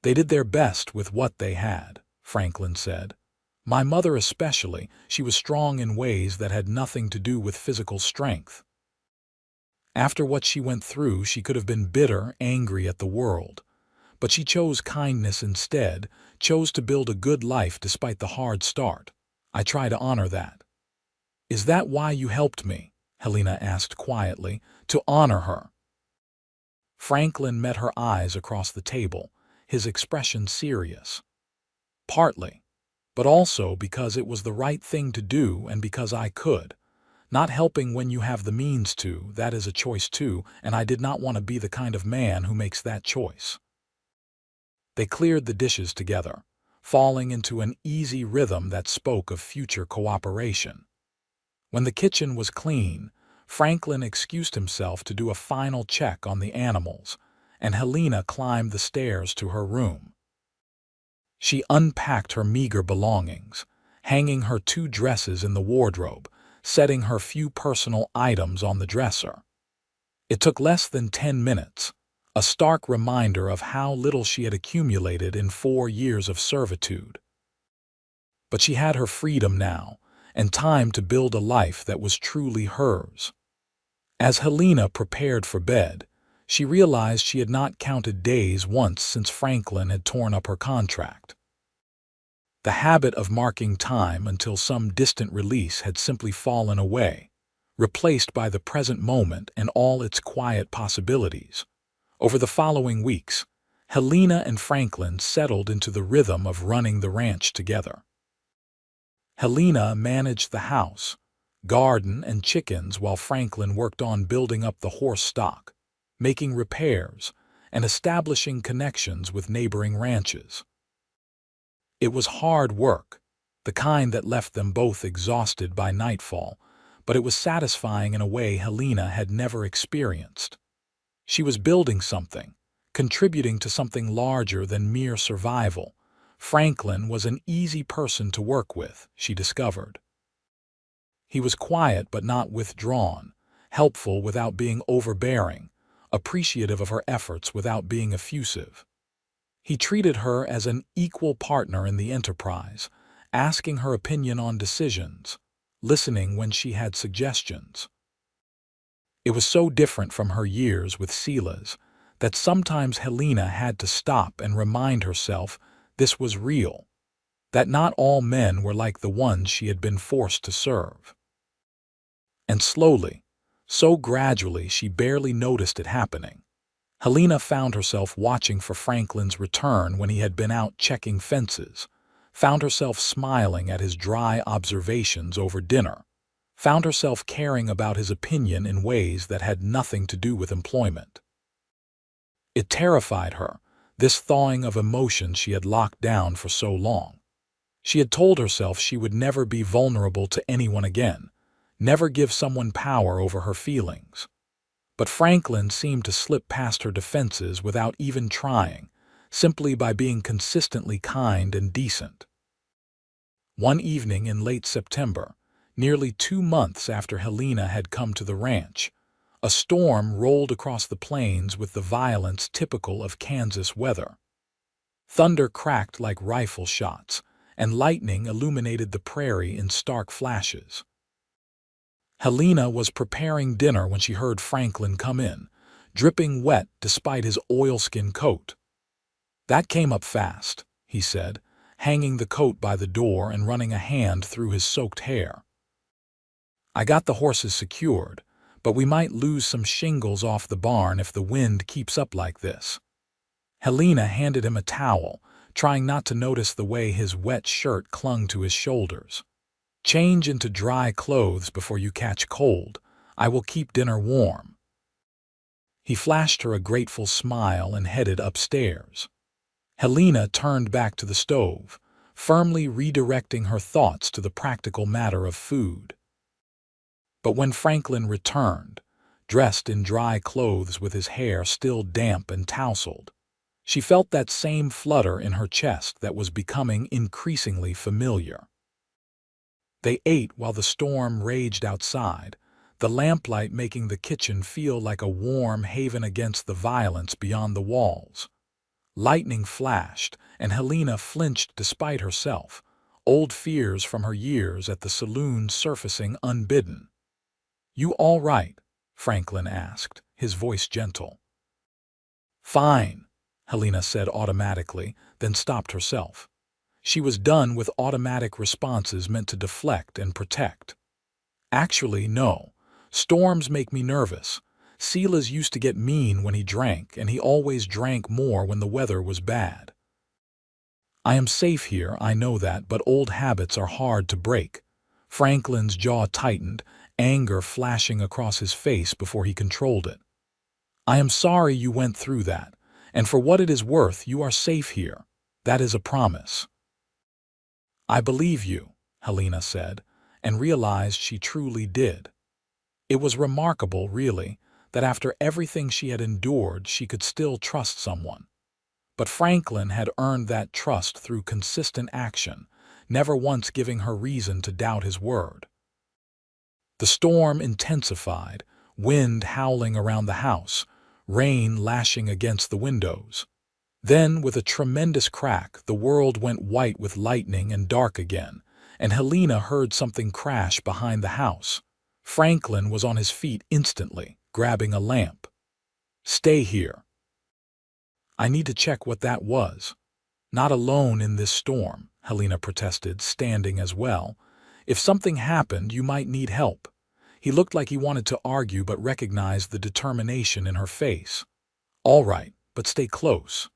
They did their best with what they had, Franklin said. My mother especially, she was strong in ways that had nothing to do with physical strength. After what she went through, she could have been bitter, angry at the world. But she chose kindness instead, chose to build a good life despite the hard start. I try to honor that. Is that why you helped me? Helena asked quietly. To honor her. Franklin met her eyes across the table, his expression serious. Partly, but also because it was the right thing to do and because I could. Not helping when you have the means to, that is a choice too, and I did not want to be the kind of man who makes that choice. They cleared the dishes together, falling into an easy rhythm that spoke of future cooperation. When the kitchen was clean, Franklin excused himself to do a final check on the animals, and Helena climbed the stairs to her room. She unpacked her meager belongings, hanging her 2 dresses in the wardrobe, setting her few personal items on the dresser. It took less than 10 minutes, a stark reminder of how little she had accumulated in 4 years of servitude. But she had her freedom now, and time to build a life that was truly hers. As Helena prepared for bed, she realized she had not counted days once since Franklin had torn up her contract. The habit of marking time until some distant release had simply fallen away, replaced by the present moment and all its quiet possibilities. Over the following weeks, Helena and Franklin settled into the rhythm of running the ranch together. Helena managed the house, garden, and chickens while Franklin worked on building up the horse stock, making repairs, and establishing connections with neighboring ranches. It was hard work, the kind that left them both exhausted by nightfall, but it was satisfying in a way Helena had never experienced. She was building something, contributing to something larger than mere survival. Franklin was an easy person to work with, she discovered. He was quiet but not withdrawn, helpful without being overbearing, appreciative of her efforts without being effusive. He treated her as an equal partner in the enterprise, asking her opinion on decisions, listening when she had suggestions. It was so different from her years with Silas that sometimes Helena had to stop and remind herself this was real, that not all men were like the ones she had been forced to serve. And slowly, so gradually she barely noticed it happening, Helena found herself watching for Franklin's return when he had been out checking fences, found herself smiling at his dry observations over dinner, found herself caring about his opinion in ways that had nothing to do with employment. It terrified her, this thawing of emotions she had locked down for so long. She had told herself she would never be vulnerable to anyone again, never give someone power over her feelings. But Franklin seemed to slip past her defenses without even trying, simply by being consistently kind and decent. One evening in late September, nearly 2 months after Helena had come to the ranch, a storm rolled across the plains with the violence typical of Kansas weather. Thunder cracked like rifle shots, and lightning illuminated the prairie in stark flashes. Helena was preparing dinner when she heard Franklin come in, dripping wet despite his oilskin coat. "That came up fast," he said, hanging the coat by the door and running a hand through his soaked hair. "I got the horses secured, but we might lose some shingles off the barn if the wind keeps up like this." Helena handed him a towel, trying not to notice the way his wet shirt clung to his shoulders. "Change into dry clothes before you catch cold. I will keep dinner warm." He flashed her a grateful smile and headed upstairs. Helena turned back to the stove, firmly redirecting her thoughts to the practical matter of food. But when Franklin returned, dressed in dry clothes with his hair still damp and tousled, she felt that same flutter in her chest that was becoming increasingly familiar. They ate while the storm raged outside, the lamplight making the kitchen feel like a warm haven against the violence beyond the walls. Lightning flashed, and Helena flinched despite herself, old fears from her years at the saloon surfacing unbidden. "You all right?" Franklin asked, his voice gentle. "Fine," Helena said automatically, then stopped herself. She was done with automatic responses meant to deflect and protect. "Actually, no. Storms make me nervous. Silas used to get mean when he drank, and he always drank more when the weather was bad. I am safe here, I know that, but old habits are hard to break." Franklin's jaw tightened, anger flashing across his face before he controlled it. "I am sorry you went through that, and for what it is worth, you are safe here. That is a promise." "I believe you," Helena said, and realized she truly did. It was remarkable, really, that after everything she had endured, she could still trust someone. But Franklin had earned that trust through consistent action, never once giving her reason to doubt his word. The storm intensified, wind howling around the house, rain lashing against the windows. Then, with a tremendous crack, the world went white with lightning and dark again, and Helena heard something crash behind the house. Franklin was on his feet instantly, grabbing a lamp. "Stay here. I need to check what that was." "Not alone in this storm," Helena protested, standing as well. "If something happened, you might need help." He looked like he wanted to argue but recognized the determination in her face. "All right, but stay close."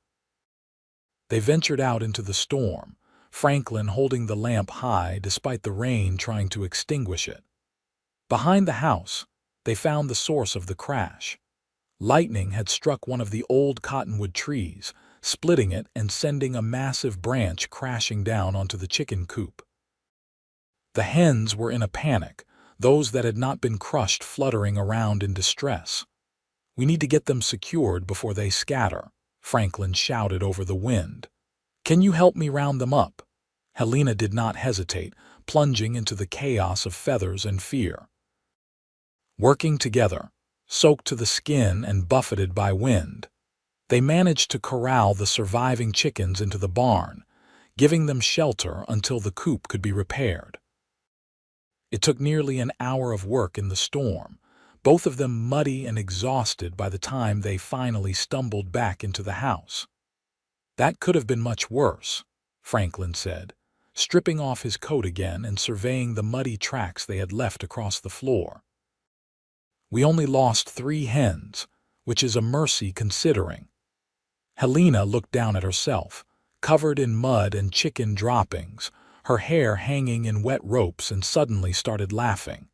They ventured out into the storm, Franklin holding the lamp high despite the rain trying to extinguish it. Behind the house, they found the source of the crash. Lightning had struck one of the old cottonwood trees, splitting it and sending a massive branch crashing down onto the chicken coop. The hens were in a panic, those that had not been crushed fluttering around in distress. "We need to get them secured before they scatter," Franklin shouted over the wind. "Can you help me round them up?" Helena did not hesitate, plunging into the chaos of feathers and fear. Working together, soaked to the skin and buffeted by wind, they managed to corral the surviving chickens into the barn, giving them shelter until the coop could be repaired. It took nearly an hour of work in the storm, both of them muddy and exhausted by the time they finally stumbled back into the house. "That could have been much worse," Franklin said, stripping off his coat again and surveying the muddy tracks they had left across the floor. "We only lost 3 hens, which is a mercy considering." Helena looked down at herself, covered in mud and chicken droppings, her hair hanging in wet ropes, and suddenly started laughing.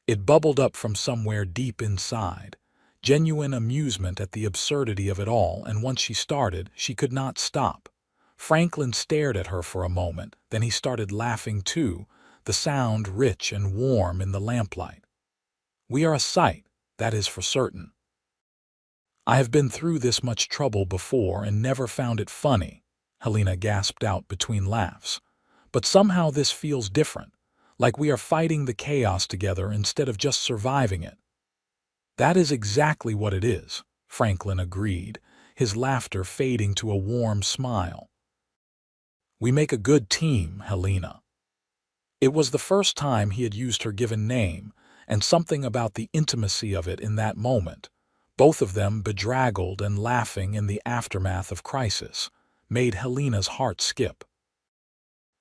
It bubbled up from somewhere deep inside, genuine amusement at the absurdity of it all, and once she started, she could not stop. Franklin stared at her for a moment, then he started laughing too, the sound rich and warm in the lamplight. "We are a sight, that is for certain. I have been through this much trouble before and never found it funny," Helena gasped out between laughs. "But somehow this feels different, like we are fighting the chaos together instead of just surviving it." "That is exactly what it is," Franklin agreed, his laughter fading to a warm smile. "We make a good team, Helena." It was the first time he had used her given name, and something about the intimacy of it in that moment, both of them bedraggled and laughing in the aftermath of crisis, made Helena's heart skip.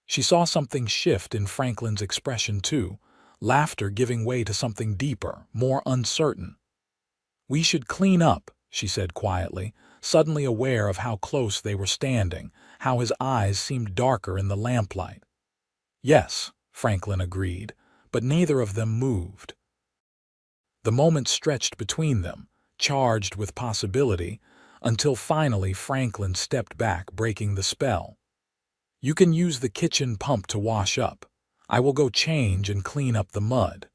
She saw something shift in Franklin's expression too, laughter giving way to something deeper, more uncertain. "We should clean up," she said quietly, suddenly aware of how close they were standing, how his eyes seemed darker in the lamplight. "Yes," Franklin agreed, but neither of them moved. The moment stretched between them, charged with possibility, until finally Franklin stepped back, breaking the spell. "You can use the kitchen pump to wash up. I will go change and clean up the mud."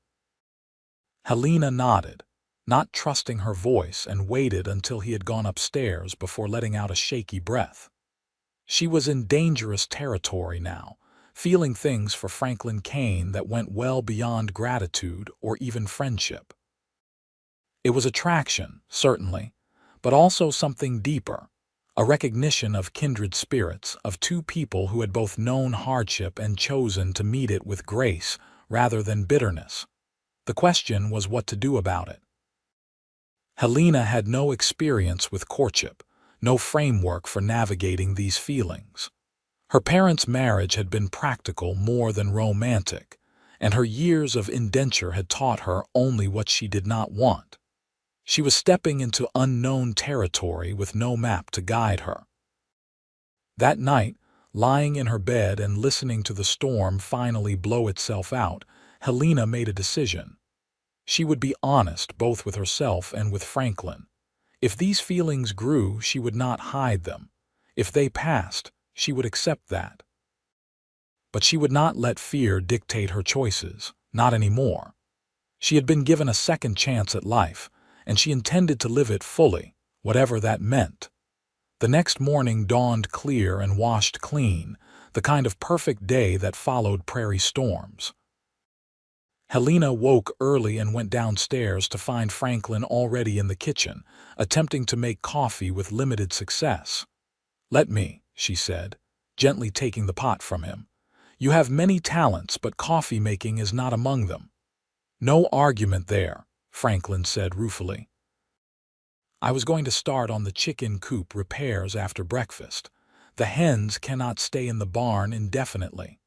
Helena nodded, not trusting her voice, and waited until he had gone upstairs before letting out a shaky breath. She was in dangerous territory now, feeling things for Franklin Kane that went well beyond gratitude or even friendship. It was attraction, certainly, but also something deeper, a recognition of kindred spirits, of two people who had both known hardship and chosen to meet it with grace rather than bitterness. The question was what to do about it. Helena had no experience with courtship, no framework for navigating these feelings. Her parents' marriage had been practical more than romantic, and her years of indenture had taught her only what she did not want. She was stepping into unknown territory with no map to guide her. That night, lying in her bed and listening to the storm finally blow itself out, Helena made a decision. She would be honest both with herself and with Franklin. If these feelings grew, she would not hide them. If they passed, she would accept that. But she would not let fear dictate her choices, not anymore. She had been given a second chance at life, and she intended to live it fully, whatever that meant. The next morning dawned clear and washed clean, the kind of perfect day that followed prairie storms. Helena woke early and went downstairs to find Franklin already in the kitchen, attempting to make coffee with limited success. "Let me," she said, gently taking the pot from him. "You have many talents, but coffee making is not among them." "No argument there," Franklin said ruefully. "I was going to start on the chicken coop repairs after breakfast. The hens cannot stay in the barn indefinitely."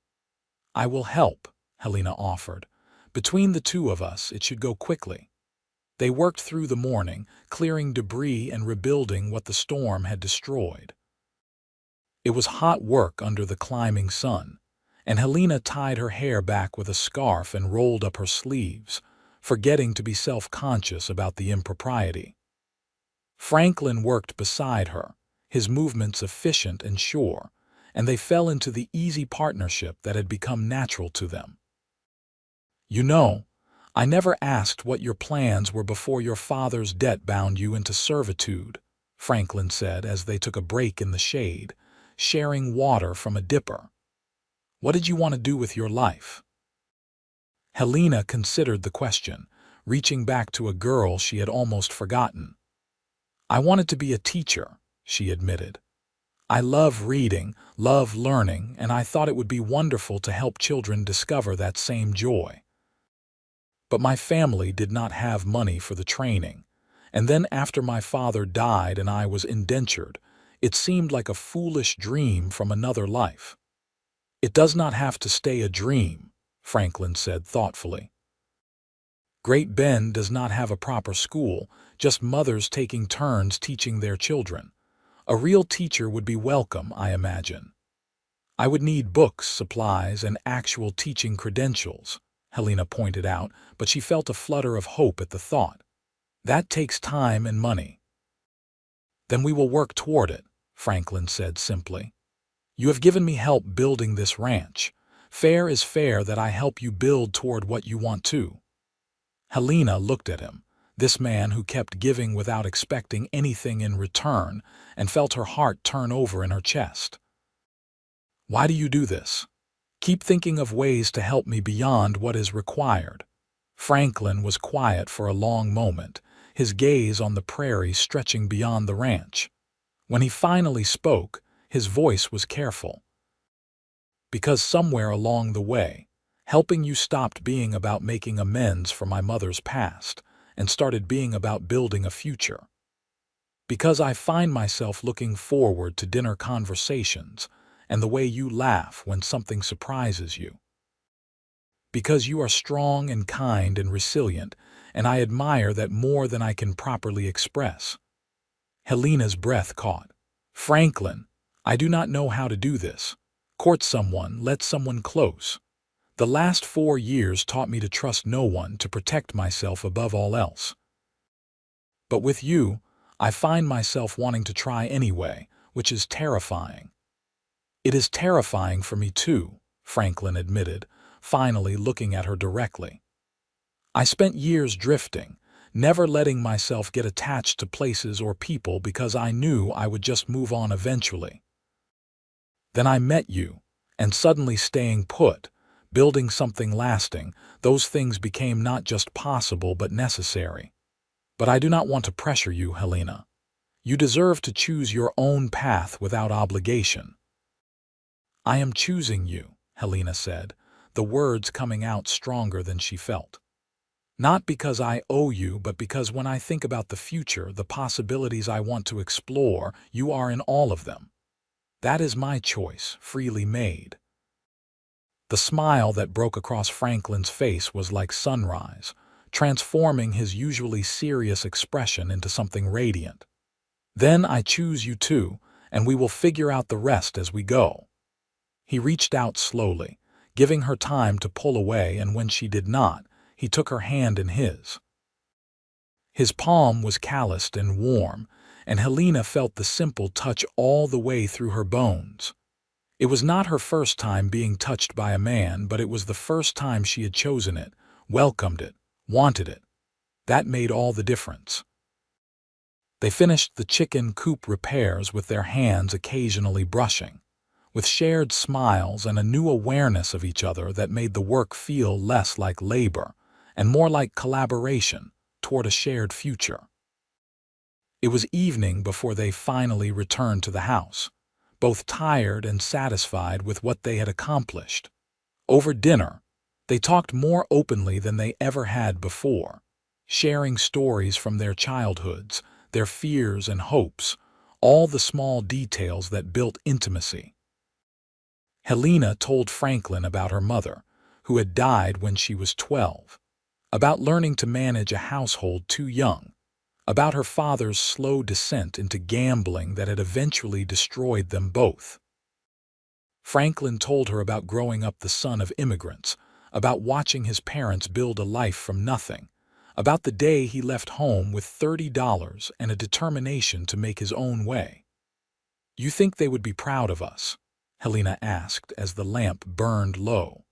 "I will help," Helena offered. "Between the two of us, it should go quickly." They worked through the morning, clearing debris and rebuilding what the storm had destroyed. It was hot work under the climbing sun, and Helena tied her hair back with a scarf and rolled up her sleeves, forgetting to be self-conscious about the impropriety. Franklin worked beside her, his movements efficient and sure, and they fell into the easy partnership that had become natural to them. "You know, I never asked what your plans were before your father's debt bound you into servitude," Franklin said as they took a break in the shade, sharing water from a dipper. "What did you want to do with your life?" Helena considered the question, reaching back to a girl she had almost forgotten. "I wanted to be a teacher," she admitted. "I love reading, love learning, and I thought it would be wonderful to help children discover that same joy. But my family did not have money for the training, and then after my father died and I was indentured, it seemed like a foolish dream from another life." "It does not have to stay a dream," Franklin said thoughtfully. "Great Bend does not have a proper school, just mothers taking turns teaching their children. A real teacher would be welcome, I imagine." "I would need books, supplies, and actual teaching credentials," Helena pointed out, but she felt a flutter of hope at the thought. "That takes time and money." "Then we will work toward it," Franklin said simply. "You have given me help building this ranch. Fair is fair that I help you build toward what you want to." Helena looked at him, this man who kept giving without expecting anything in return, and felt her heart turn over in her chest. "Why do you do this?" "Keep thinking of ways to help me beyond what is required." Franklin was quiet for a long moment, his gaze on the prairie stretching beyond the ranch. When he finally spoke, his voice was careful. "Because somewhere along the way, helping you stopped being about making amends for my mother's past and started being about building a future. Because I find myself looking forward to dinner conversations and the way you laugh when something surprises you. Because you are strong and kind and resilient, and I admire that more than I can properly express." Helena's breath caught. "Franklin, I do not know how to do this. Court someone, let someone close. The last 4 years taught me to trust no one, to protect myself above all else. But with you, I find myself wanting to try anyway, which is terrifying." "It is terrifying for me too," Franklin admitted, finally looking at her directly. "I spent years drifting, never letting myself get attached to places or people because I knew I would just move on eventually. Then I met you, and suddenly staying put, building something lasting, those things became not just possible but necessary. But I do not want to pressure you, Helena. You deserve to choose your own path without obligation. I am choosing you, Helena said, the words coming out stronger than she felt. Not because I owe you, but because when I think about the future, the possibilities I want to explore, you are in all of them. That is my choice, freely made. The smile that broke across Franklin's face was like sunrise, transforming his usually serious expression into something radiant. Then I choose you too, and we will figure out the rest as we go. He reached out slowly, giving her time to pull away, and when she did not, he took her hand in his. His palm was calloused and warm, and Helena felt the simple touch all the way through her bones. It was not her first time being touched by a man, but it was the first time she had chosen it, welcomed it, wanted it. That made all the difference. They finished the chicken coop repairs with their hands occasionally brushing, with shared smiles and a new awareness of each other that made the work feel less like labor and more like collaboration toward a shared future. It was evening before they finally returned to the house, both tired and satisfied with what they had accomplished. Over dinner, they talked more openly than they ever had before, sharing stories from their childhoods, their fears and hopes, all the small details that built intimacy. Helena told Franklin about her mother, who had died when she was 12, about learning to manage a household too young, about her father's slow descent into gambling that had eventually destroyed them both. Franklin told her about growing up the son of immigrants, about watching his parents build a life from nothing, about the day he left home with $30 and a determination to make his own way. "You think they would be proud of us?" Helena asked as the lamp burned low.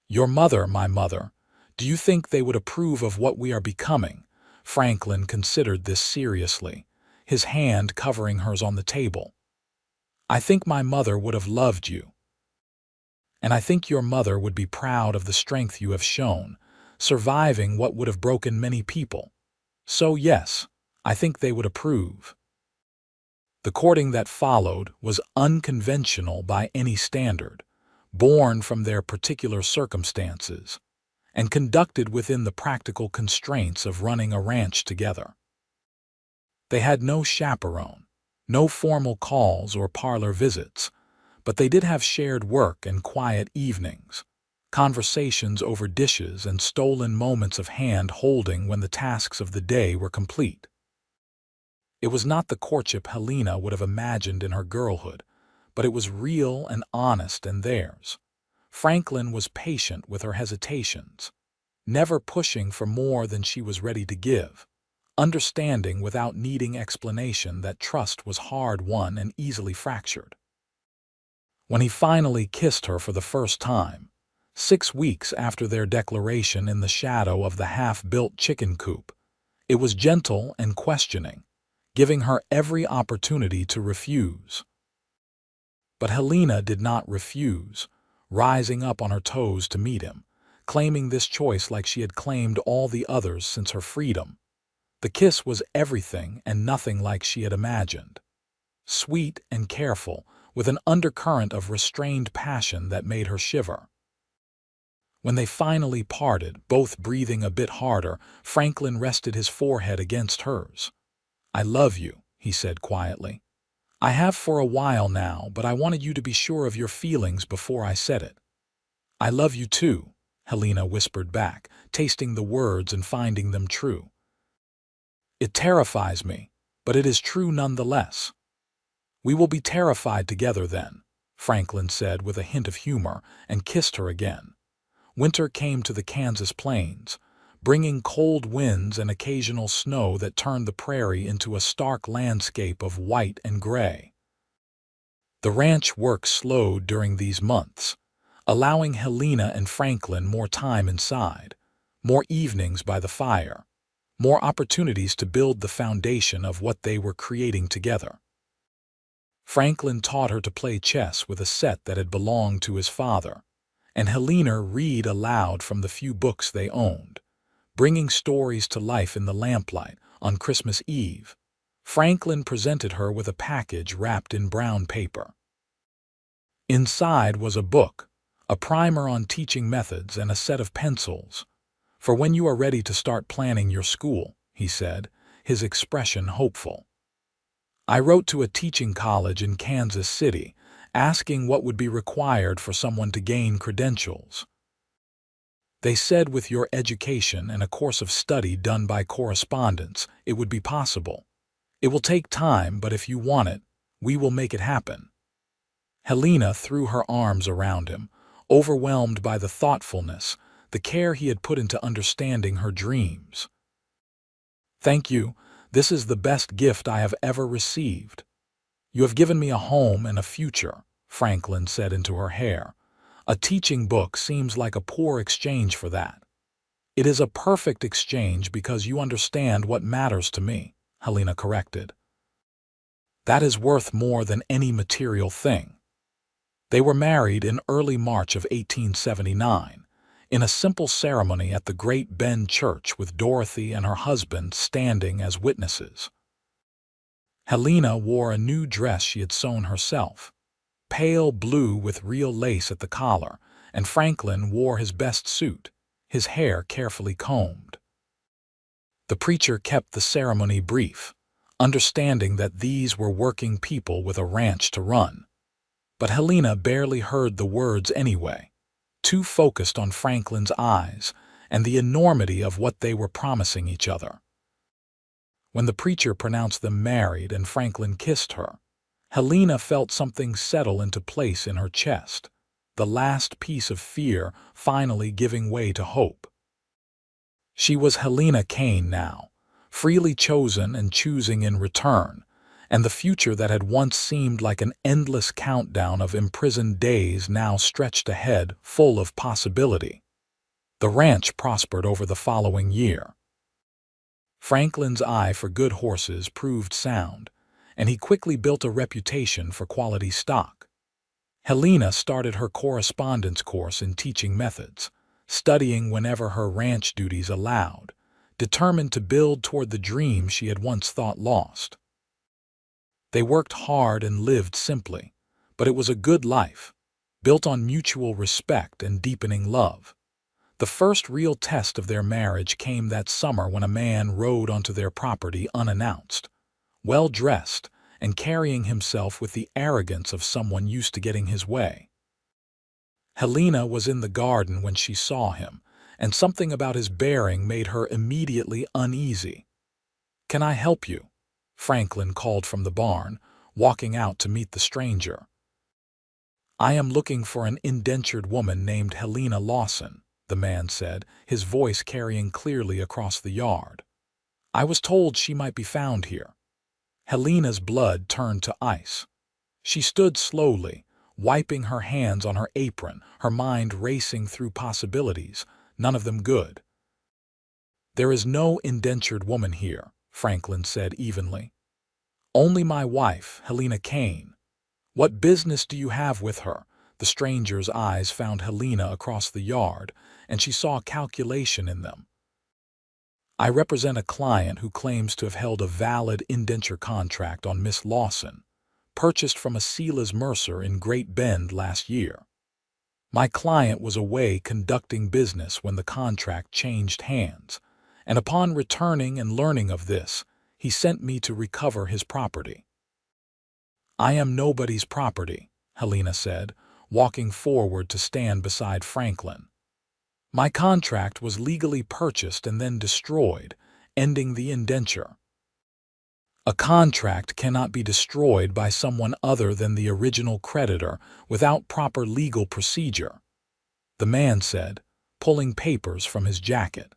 "Your mother, my mother, do you think they would approve of what we are becoming?" Franklin considered this seriously, his hand covering hers on the table. "I think my mother would have loved you. And I think your mother would be proud of the strength you have shown, surviving what would have broken many people. So yes, I think they would approve." The courting that followed was unconventional by any standard, born from their particular circumstances, and conducted within the practical constraints of running a ranch together. They had no chaperone, no formal calls or parlor visits, but they did have shared work and quiet evenings, conversations over dishes and stolen moments of hand-holding when the tasks of the day were complete. It was not the courtship Helena would have imagined in her girlhood, but it was real and honest and theirs. Franklin was patient with her hesitations, never pushing for more than she was ready to give, understanding without needing explanation that trust was hard-won and easily fractured. When he finally kissed her for the first time, 6 weeks after their declaration in the shadow of the half-built chicken coop, it was gentle and questioning, giving her every opportunity to refuse. But Helena did not refuse, rising up on her toes to meet him, claiming this choice like she had claimed all the others since her freedom. The kiss was everything and nothing like she had imagined. Sweet and careful, with an undercurrent of restrained passion that made her shiver. When they finally parted, both breathing a bit harder, Franklin rested his forehead against hers. "I love you," he said quietly. "I have for a while now, but I wanted you to be sure of your feelings before I said it." "I love you too," Helena whispered back, tasting the words and finding them true. "It terrifies me, but it is true nonetheless." "We will be terrified together then," Franklin said with a hint of humor, and kissed her again. Winter came to the Kansas plains, bringing cold winds and occasional snow that turned the prairie into a stark landscape of white and gray. The ranch work slowed during these months, allowing Helena and Franklin more time inside, more evenings by the fire, more opportunities to build the foundation of what they were creating together. Franklin taught her to play chess with a set that had belonged to his father, and Helena read aloud from the few books they owned, bringing stories to life in the lamplight on Christmas Eve. Franklin presented her with a package wrapped in brown paper. Inside was a book, a primer on teaching methods, and a set of pencils. "For when you are ready to start planning your school," he said, his expression hopeful. "I wrote to a teaching college in Kansas City, asking what would be required for someone to gain credentials. They said with your education and a course of study done by correspondence, it would be possible. It will take time, but if you want it, we will make it happen." Helena threw her arms around him, overwhelmed by the thoughtfulness, the care he had put into understanding her dreams. "Thank you. This is the best gift I have ever received. You have given me a home and a future," Franklin said into her hair. "A teaching book seems like a poor exchange for that." "It is a perfect exchange because you understand what matters to me," Helena corrected. "That is worth more than any material thing." They were married in early March of 1879, in a simple ceremony at the Great Bend Church with Dorothy and her husband standing as witnesses. Helena wore a new dress she had sewn herself, pale blue with real lace at the collar, and Franklin wore his best suit, his hair carefully combed. The preacher kept the ceremony brief, understanding that these were working people with a ranch to run. But Helena barely heard the words anyway, too focused on Franklin's eyes and the enormity of what they were promising each other. When the preacher pronounced them married and Franklin kissed her, Helena felt something settle into place in her chest, the last piece of fear finally giving way to hope. She was Helena Kane now, freely chosen and choosing in return, and the future that had once seemed like an endless countdown of imprisoned days now stretched ahead, full of possibility. The ranch prospered over the following year. Franklin's eye for good horses proved sound, and he quickly built a reputation for quality stock. Helena started her correspondence course in teaching methods, studying whenever her ranch duties allowed, determined to build toward the dream she had once thought lost. They worked hard and lived simply, but it was a good life, built on mutual respect and deepening love. The first real test of their marriage came that summer when a man rode onto their property unannounced, well-dressed and carrying himself with the arrogance of someone used to getting his way. Helena was in the garden when she saw him, and something about his bearing made her immediately uneasy. "Can I help you?" Franklin called from the barn, walking out to meet the stranger. "I am looking for an indentured woman named Helena Lawson," the man said, his voice carrying clearly across the yard. "I was told she might be found here." Helena's blood turned to ice. She stood slowly, wiping her hands on her apron, her mind racing through possibilities, none of them good. "There is no indentured woman here," Franklin said evenly. "Only my wife, Helena Kane." "What business do you have with her?" The stranger's eyes found Helena across the yard, and she saw calculation in them. "I represent a client who claims to have held a valid indenture contract on Miss Lawson, purchased from a Silas Mercer in Great Bend last year. My client was away conducting business when the contract changed hands, and upon returning and learning of this, he sent me to recover his property." "I am nobody's property," Helena said, walking forward to stand beside Franklin. "My contract was legally purchased and then destroyed, ending the indenture." "A contract cannot be destroyed by someone other than the original creditor without proper legal procedure," the man said, pulling papers from his jacket.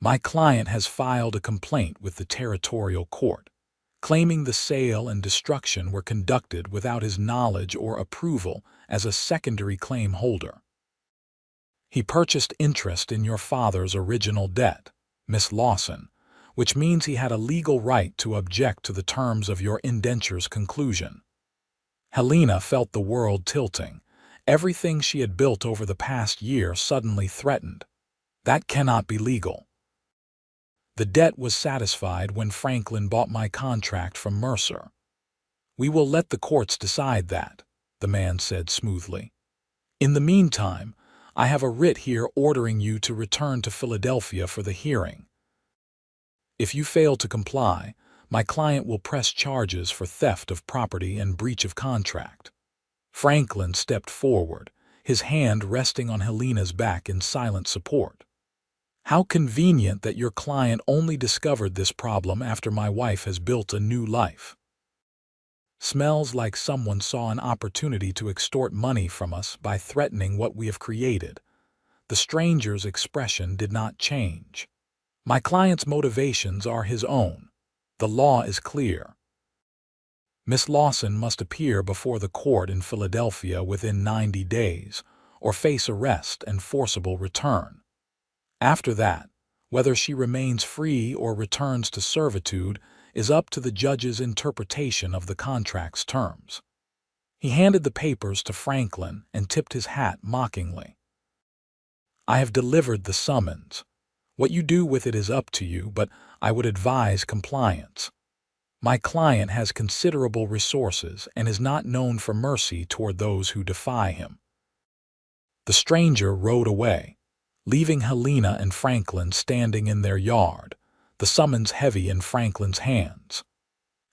"My client has filed a complaint with the territorial court, claiming the sale and destruction were conducted without his knowledge or approval as a secondary claim holder. He purchased interest in your father's original debt, Miss Lawson, which means he had a legal right to object to the terms of your indenture's conclusion. Helena felt the world tilting. Everything she had built over the past year suddenly threatened. That cannot be legal. The debt was satisfied when Franklin bought my contract from Mercer. We will let the courts decide that, the man said smoothly. In the meantime, I have a writ here ordering you to return to Philadelphia for the hearing. If you fail to comply, my client will press charges for theft of property and breach of contract. Franklin stepped forward, his hand resting on Helena's back in silent support. How convenient that your client only discovered this problem after my wife has built a new life. Smells like someone saw an opportunity to extort money from us by threatening what we have created. The stranger's expression did not change. My client's motivations are his own. The law is clear. Miss Lawson must appear before the court in Philadelphia within 90 days, or face arrest and forcible return. After that, whether she remains free or returns to servitude is up to the judge's interpretation of the contract's terms. He handed the papers to Franklin and tipped his hat mockingly. I have delivered the summons. What you do with it is up to you, but I would advise compliance. My client has considerable resources and is not known for mercy toward those who defy him. The stranger rode away, leaving Helena and Franklin standing in their yard, the summons heavy in Franklin's hands.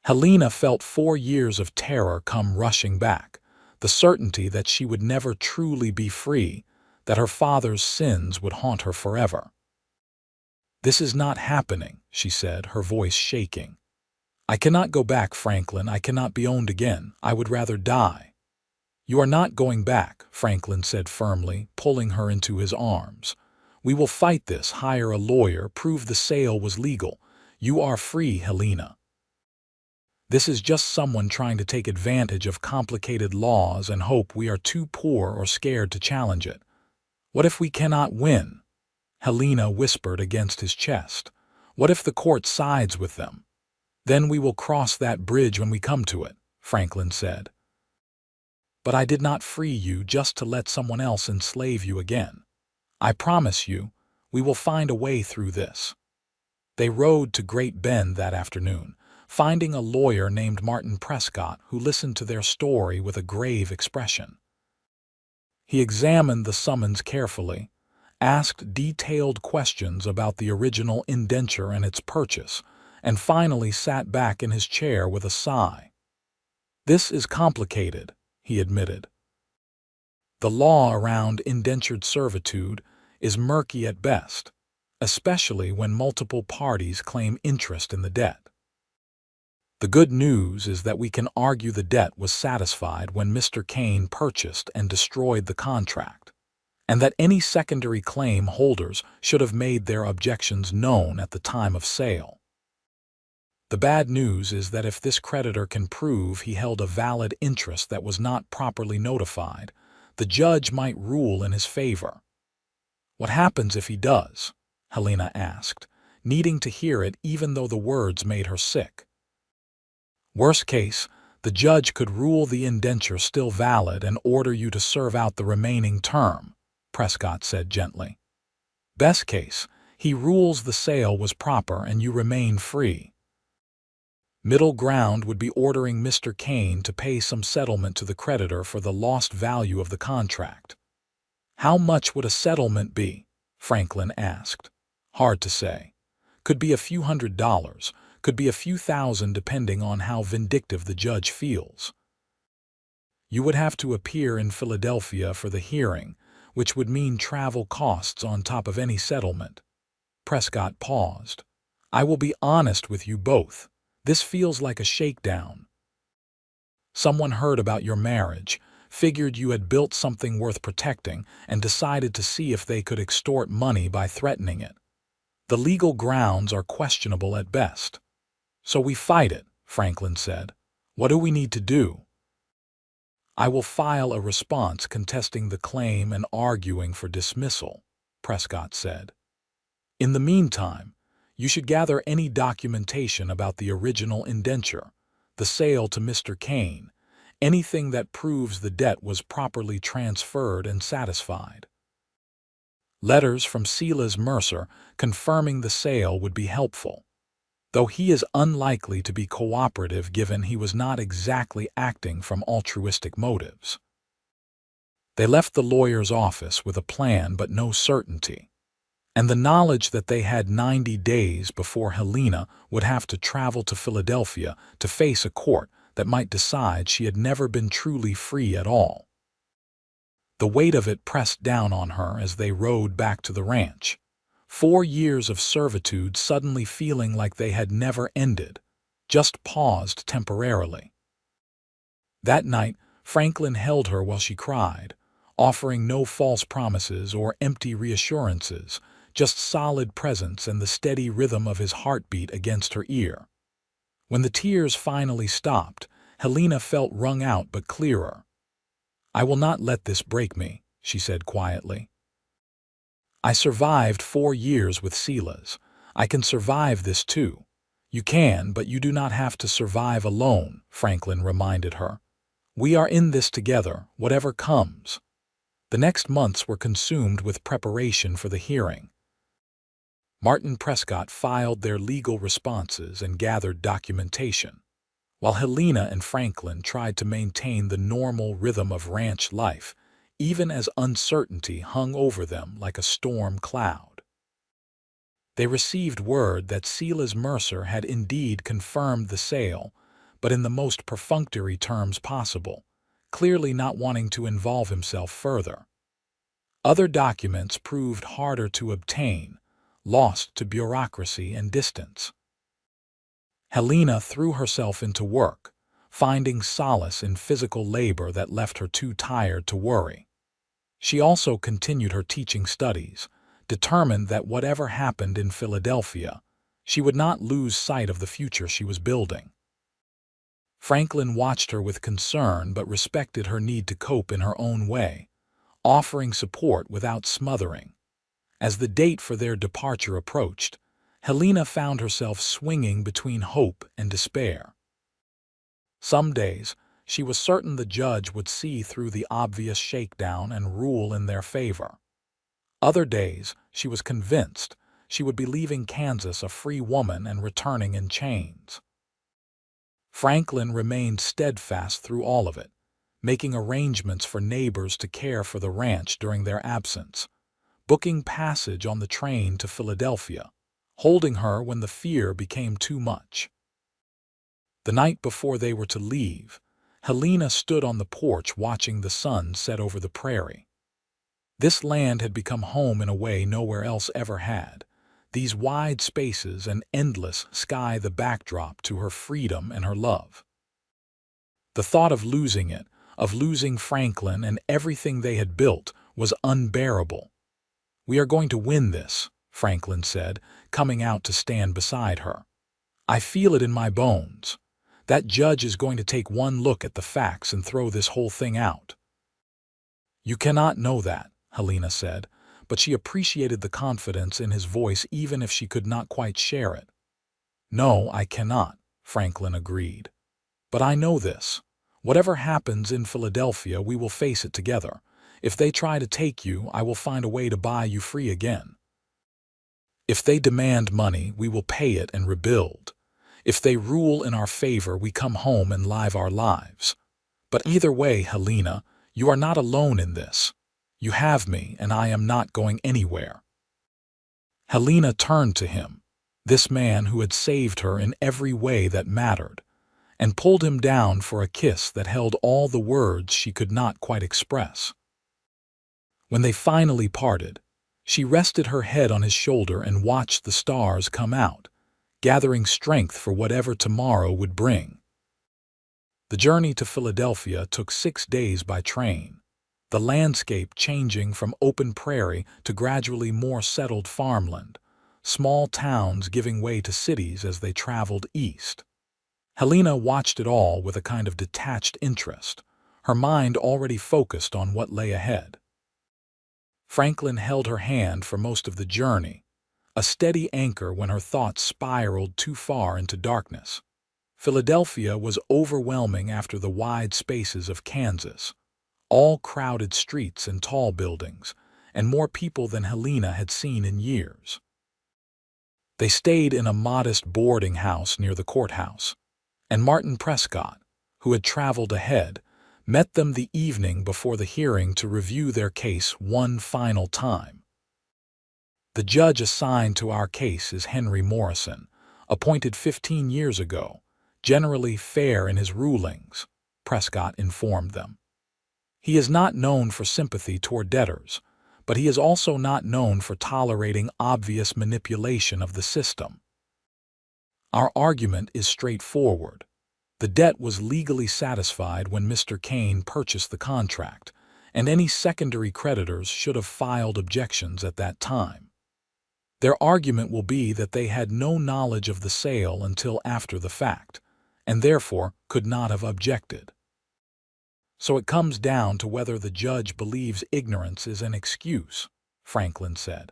Helena felt 4 years of terror come rushing back, the certainty that she would never truly be free, that her father's sins would haunt her forever. This is not happening, she said, her voice shaking. I cannot go back, Franklin. I cannot be owned again. I would rather die. You are not going back, Franklin said firmly, pulling her into his arms. We will fight this, hire a lawyer, prove the sale was legal. You are free, Helena. This is just someone trying to take advantage of complicated laws and hope we are too poor or scared to challenge it. What if we cannot win? Helena whispered against his chest. What if the court sides with them? Then we will cross that bridge when we come to it, Franklin said. But I did not free you just to let someone else enslave you again. I promise you, we will find a way through this. They rode to Great Bend that afternoon, finding a lawyer named Martin Prescott who listened to their story with a grave expression. He examined the summons carefully, asked detailed questions about the original indenture and its purchase, and finally sat back in his chair with a sigh. This is complicated, he admitted. The law around indentured servitude is murky at best, especially when multiple parties claim interest in the debt. The good news is that we can argue the debt was satisfied when Mr. Kane purchased and destroyed the contract, and that any secondary claim holders should have made their objections known at the time of sale. The bad news is that if this creditor can prove he held a valid interest that was not properly notified, the judge might rule in his favor. What happens if he does? Helena asked, needing to hear it even though the words made her sick. Worst case, the judge could rule the indenture still valid and order you to serve out the remaining term, Prescott said gently. Best case, he rules the sale was proper and you remain free. Middle ground would be ordering Mr. Kane to pay some settlement to the creditor for the lost value of the contract. How much would a settlement be? Franklin asked. Hard to say. Could be a few $100s, could be a few thousand depending on how vindictive the judge feels. You would have to appear in Philadelphia for the hearing, which would mean travel costs on top of any settlement. Prescott paused. I will be honest with you both. This feels like a shakedown. Someone heard about your marriage, figured you had built something worth protecting, and decided to see if they could extort money by threatening it. The legal grounds are questionable at best. So we fight it, Franklin said. What do we need to do? I will file a response contesting the claim and arguing for dismissal, Prescott said. In the meantime, You should gather any documentation about the original indenture, the sale to Mr. Kane, anything that proves the debt was properly transferred and satisfied. Letters from Silas Mercer confirming the sale would be helpful, though he is unlikely to be cooperative given he was not exactly acting from altruistic motives. They left the lawyer's office with a plan but no certainty, and the knowledge that they had 90 days before Helena would have to travel to Philadelphia to face a court that might decide she had never been truly free at all. The weight of it pressed down on her as they rode back to the ranch, 4 years of servitude suddenly feeling like they had never ended, just paused temporarily. That night, Franklin held her while she cried, offering no false promises or empty reassurances, just solid presence and the steady rhythm of his heartbeat against her ear. When the tears finally stopped, Helena felt wrung out but clearer. "I will not let this break me," she said quietly. "I survived 4 years with Silas. I can survive this too." "You can, but you do not have to survive alone," Franklin reminded her. "We are in this together, whatever comes." The next months were consumed with preparation for the hearing. Martin Prescott filed their legal responses and gathered documentation, while Helena and Franklin tried to maintain the normal rhythm of ranch life, even as uncertainty hung over them like a storm cloud. They received word that Silas Mercer had indeed confirmed the sale, but in the most perfunctory terms possible, clearly not wanting to involve himself further. Other documents proved harder to obtain, lost to bureaucracy and distance. Helena threw herself into work, finding solace in physical labor that left her too tired to worry. She also continued her teaching studies, determined that whatever happened in Philadelphia, she would not lose sight of the future she was building. Franklin watched her with concern but respected her need to cope in her own way, offering support without smothering. As the date for their departure approached, Helena found herself swinging between hope and despair. Some days, she was certain the judge would see through the obvious shakedown and rule in their favor. Other days, she was convinced she would be leaving Kansas a free woman and returning in chains. Franklin remained steadfast through all of it, making arrangements for neighbors to care for the ranch during their absence, booking passage on the train to Philadelphia, holding her when the fear became too much. The night before they were to leave, Helena stood on the porch watching the sun set over the prairie. This land had become home in a way nowhere else ever had, these wide spaces and endless sky the backdrop to her freedom and her love. The thought of losing it, of losing Franklin and everything they had built, was unbearable. "We are going to win this," Franklin said, coming out to stand beside her. "I feel it in my bones. That judge is going to take one look at the facts and throw this whole thing out." "You cannot know that," Helena said, but she appreciated the confidence in his voice even if she could not quite share it. "No, I cannot," Franklin agreed. "But I know this. Whatever happens in Philadelphia, we will face it together. If they try to take you, I will find a way to buy you free again. If they demand money, we will pay it and rebuild. If they rule in our favor, we come home and live our lives. But either way, Helena, you are not alone in this. You have me, and I am not going anywhere." Helena turned to him, this man who had saved her in every way that mattered, and pulled him down for a kiss that held all the words she could not quite express. When they finally parted, she rested her head on his shoulder and watched the stars come out, gathering strength for whatever tomorrow would bring. The journey to Philadelphia took 6 days by train, the landscape changing from open prairie to gradually more settled farmland, small towns giving way to cities as they traveled east. Helena watched it all with a kind of detached interest, her mind already focused on what lay ahead. Franklin held her hand for most of the journey, a steady anchor when her thoughts spiraled too far into darkness. Philadelphia was overwhelming after the wide spaces of Kansas, all crowded streets and tall buildings, and more people than Helena had seen in years. They stayed in a modest boarding house near the courthouse, and Martin Prescott, who had traveled ahead, met them the evening before the hearing to review their case one final time. The judge assigned to our case is Henry Morrison, appointed 15 years ago, generally fair in his rulings, Prescott informed them. He is not known for sympathy toward debtors, but he is also not known for tolerating obvious manipulation of the system. Our argument is straightforward. The debt was legally satisfied when Mr. Kane purchased the contract, and any secondary creditors should have filed objections at that time. Their argument will be that they had no knowledge of the sale until after the fact, and therefore could not have objected. So it comes down to whether the judge believes ignorance is an excuse, Franklin said.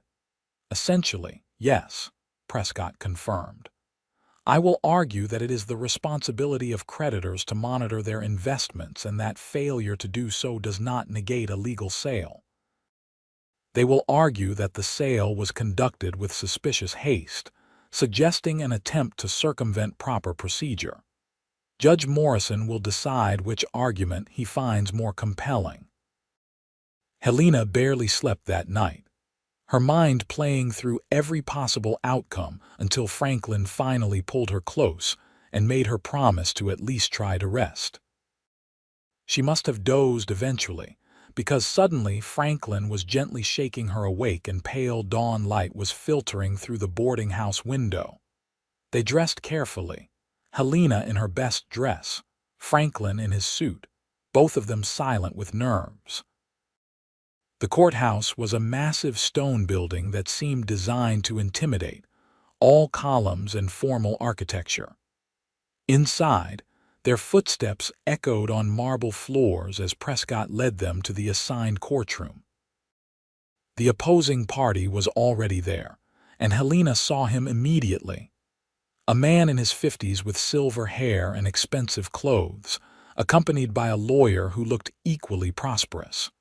Essentially, yes, Prescott confirmed. I will argue that it is the responsibility of creditors to monitor their investments and that failure to do so does not negate a legal sale. They will argue that the sale was conducted with suspicious haste, suggesting an attempt to circumvent proper procedure. Judge Morrison will decide which argument he finds more compelling. Helena barely slept that night, her mind playing through every possible outcome until Franklin finally pulled her close and made her promise to at least try to rest. She must have dozed eventually, because suddenly Franklin was gently shaking her awake and pale dawn light was filtering through the boarding house window. They dressed carefully, Helena in her best dress, Franklin in his suit, both of them silent with nerves. The courthouse was a massive stone building that seemed designed to intimidate, all columns and formal architecture. Inside, their footsteps echoed on marble floors as Prescott led them to the assigned courtroom. The opposing party was already there, and Helena saw him immediately. A man in his 50s with silver hair and expensive clothes, accompanied by a lawyer who looked equally prosperous.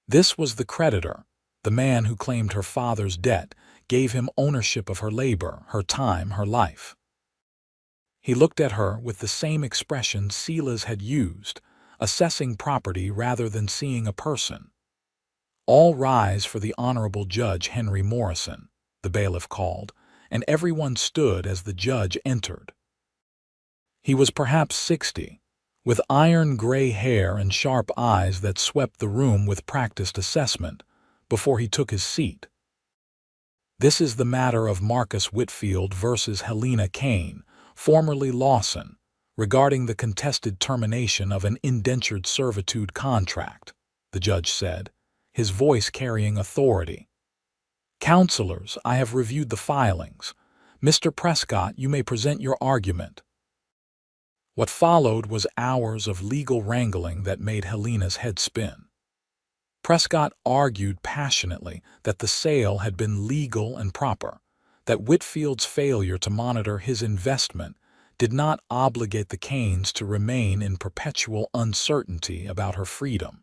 This was the creditor, the man who claimed her father's debt, gave him ownership of her labor, her time, her life. He looked at her with the same expression Silas had used, assessing property rather than seeing a person. All rise for the Honorable Judge Henry Morrison, the bailiff called, and everyone stood as the judge entered. He was perhaps 60, with iron-gray hair and sharp eyes that swept the room with practiced assessment, before he took his seat. This is the matter of Marcus Whitfield versus Helena Kane, formerly Lawson, regarding the contested termination of an indentured servitude contract, the judge said, his voice carrying authority. Counselors, I have reviewed the filings. Mr. Prescott, you may present your argument. What followed was hours of legal wrangling that made Helena's head spin. Prescott argued passionately that the sale had been legal and proper, that Whitfield's failure to monitor his investment did not obligate the Kanes to remain in perpetual uncertainty about her freedom.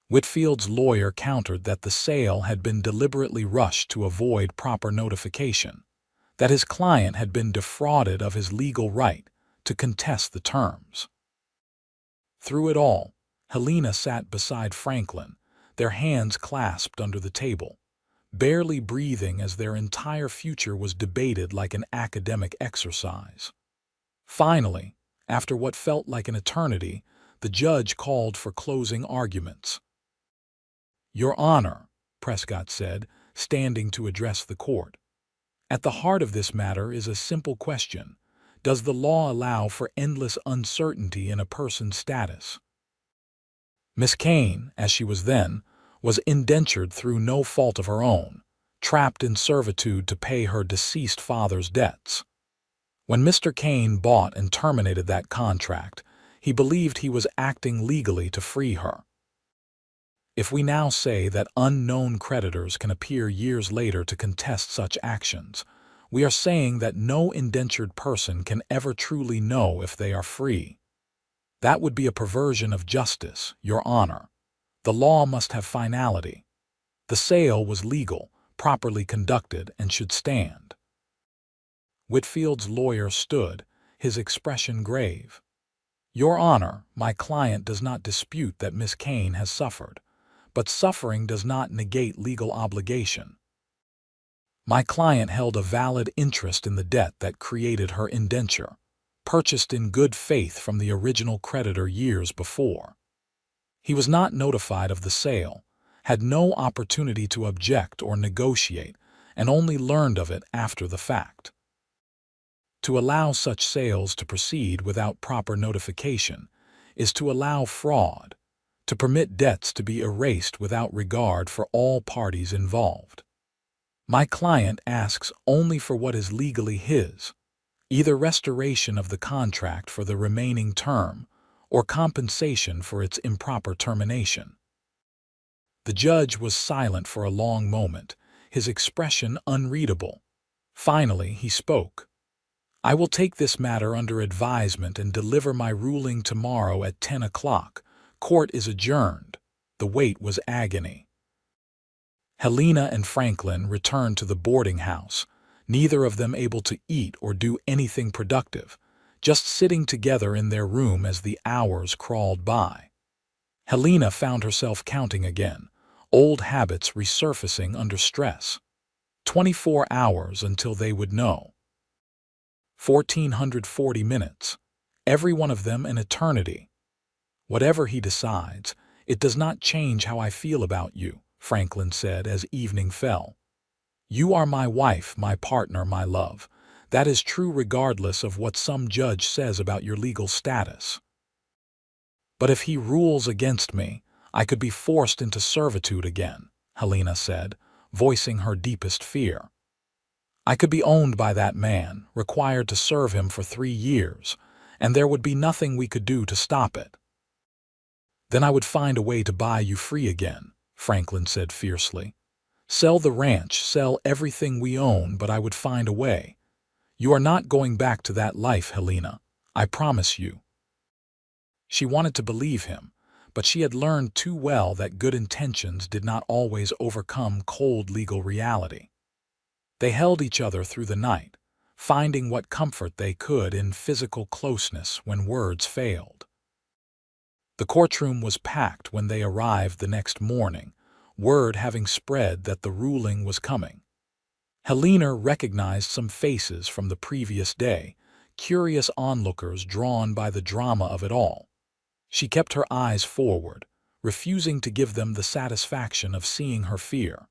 Whitfield's lawyer countered that the sale had been deliberately rushed to avoid proper notification, that his client had been defrauded of his legal right to contest the terms. Through it all, Helena sat beside Franklin, their hands clasped under the table, barely breathing as their entire future was debated like an academic exercise. Finally, after what felt like an eternity, the judge called for closing arguments. Your Honor, Prescott said, standing to address the court, at the heart of this matter is a simple question. Does the law allow for endless uncertainty in a person's status? Miss Kane, as she was then, was indentured through no fault of her own, trapped in servitude to pay her deceased father's debts. When Mr. Kane bought and terminated that contract, he believed he was acting legally to free her. If we now say that unknown creditors can appear years later to contest such actions, we are saying that no indentured person can ever truly know if they are free. That would be a perversion of justice, Your Honor. The law must have finality. The sale was legal, properly conducted, and should stand. Whitfield's lawyer stood, his expression grave. Your Honor, my client does not dispute that Miss Kane has suffered, but suffering does not negate legal obligation. My client held a valid interest in the debt that created her indenture, purchased in good faith from the original creditor years before. He was not notified of the sale, had no opportunity to object or negotiate, and only learned of it after the fact. To allow such sales to proceed without proper notification is to allow fraud, to permit debts to be erased without regard for all parties involved. My client asks only for what is legally his, either restoration of the contract for the remaining term or compensation for its improper termination. The judge was silent for a long moment, his expression unreadable. Finally, he spoke. I will take this matter under advisement and deliver my ruling tomorrow at 10 o'clock. Court is adjourned. The wait was agony. Helena and Franklin returned to the boarding house, neither of them able to eat or do anything productive, just sitting together in their room as the hours crawled by. Helena found herself counting again, old habits resurfacing under stress. 24 hours until they would know. 1,440 minutes, every one of them an eternity. Whatever he decides, it does not change how I feel about you, Franklin said as evening fell. You are my wife, my partner, my love. That is true regardless of what some judge says about your legal status. But if he rules against me, I could be forced into servitude again, Helena said, voicing her deepest fear. I could be owned by that man, required to serve him for 3 years, and there would be nothing we could do to stop it. Then I would find a way to buy you free again, Franklin said fiercely. Sell the ranch, sell everything we own, but I would find a way. You are not going back to that life, Helena. I promise you. She wanted to believe him, but she had learned too well that good intentions did not always overcome cold legal reality. They held each other through the night, finding what comfort they could in physical closeness when words failed. The courtroom was packed when they arrived the next morning, word having spread that the ruling was coming. Helena recognized some faces from the previous day, curious onlookers drawn by the drama of it all. She kept her eyes forward, refusing to give them the satisfaction of seeing her fear.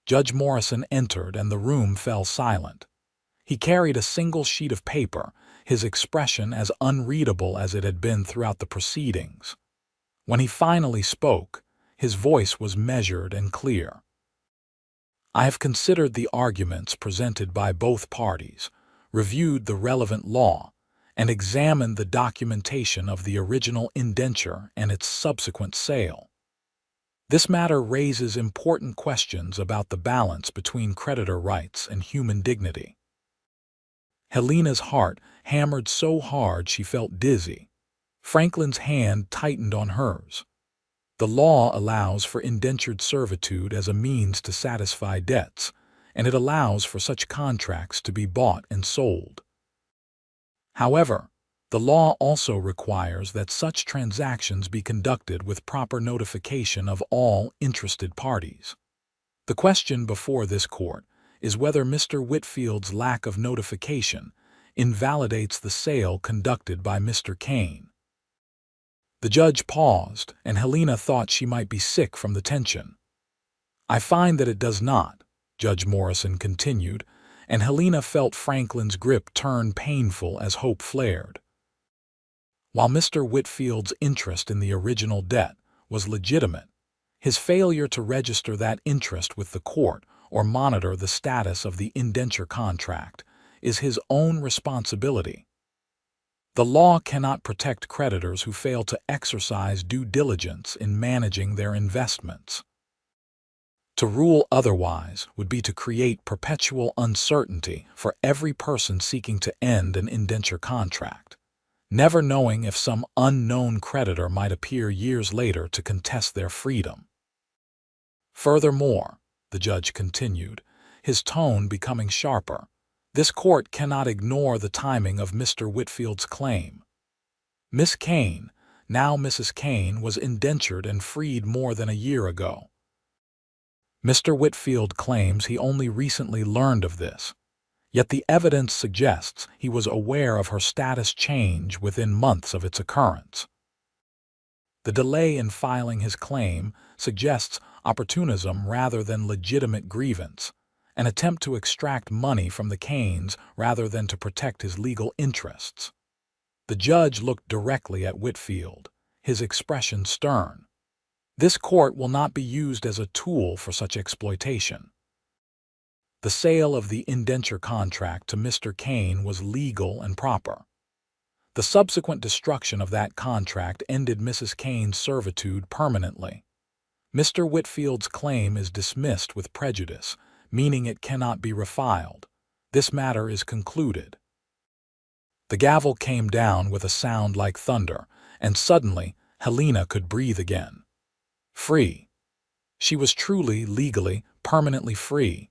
Judge Morrison entered and the room fell silent. He carried a single sheet of paper, his expression as unreadable as it had been throughout the proceedings. When he finally spoke, his voice was measured and clear. I have considered the arguments presented by both parties, reviewed the relevant law, and examined the documentation of the original indenture and its subsequent sale. This matter raises important questions about the balance between creditor rights and human dignity. Helena's heart hammered so hard she felt dizzy. Franklin's hand tightened on hers. The law allows for indentured servitude as a means to satisfy debts, and it allows for such contracts to be bought and sold. However, the law also requires that such transactions be conducted with proper notification of all interested parties. The question before this court is whether Mr. Whitfield's lack of notification invalidates the sale conducted by Mr. Kane. The judge paused, and Helena thought she might be sick from the tension. I find that it does not, Judge Morrison continued, and Helena felt Franklin's grip turn painful as hope flared. While Mr. Whitfield's interest in the original debt was legitimate, his failure to register that interest with the court or monitor the status of the indenture contract is his own responsibility. The law cannot protect creditors who fail to exercise due diligence in managing their investments. To rule otherwise would be to create perpetual uncertainty for every person seeking to end an indenture contract, never knowing if some unknown creditor might appear years later to contest their freedom. Furthermore, the judge continued, his tone becoming sharper, this court cannot ignore the timing of Mr. Whitfield's claim. Miss Kane, now Mrs. Kane, was indentured and freed more than a year ago. Mr. Whitfield claims he only recently learned of this, yet the evidence suggests he was aware of her status change within months of its occurrence. The delay in filing his claim suggests opportunism rather than legitimate grievance, an attempt to extract money from the Kanes rather than to protect his legal interests. The judge looked directly at Whitfield, his expression stern. This court will not be used as a tool for such exploitation. The sale of the indenture contract to Mr. Kane was legal and proper. The subsequent destruction of that contract ended Mrs. Kane's servitude permanently. Mr. Whitfield's claim is dismissed with prejudice, meaning it cannot be refiled. This matter is concluded. The gavel came down with a sound like thunder, and suddenly Helena could breathe again. Free. She was truly, legally, permanently free.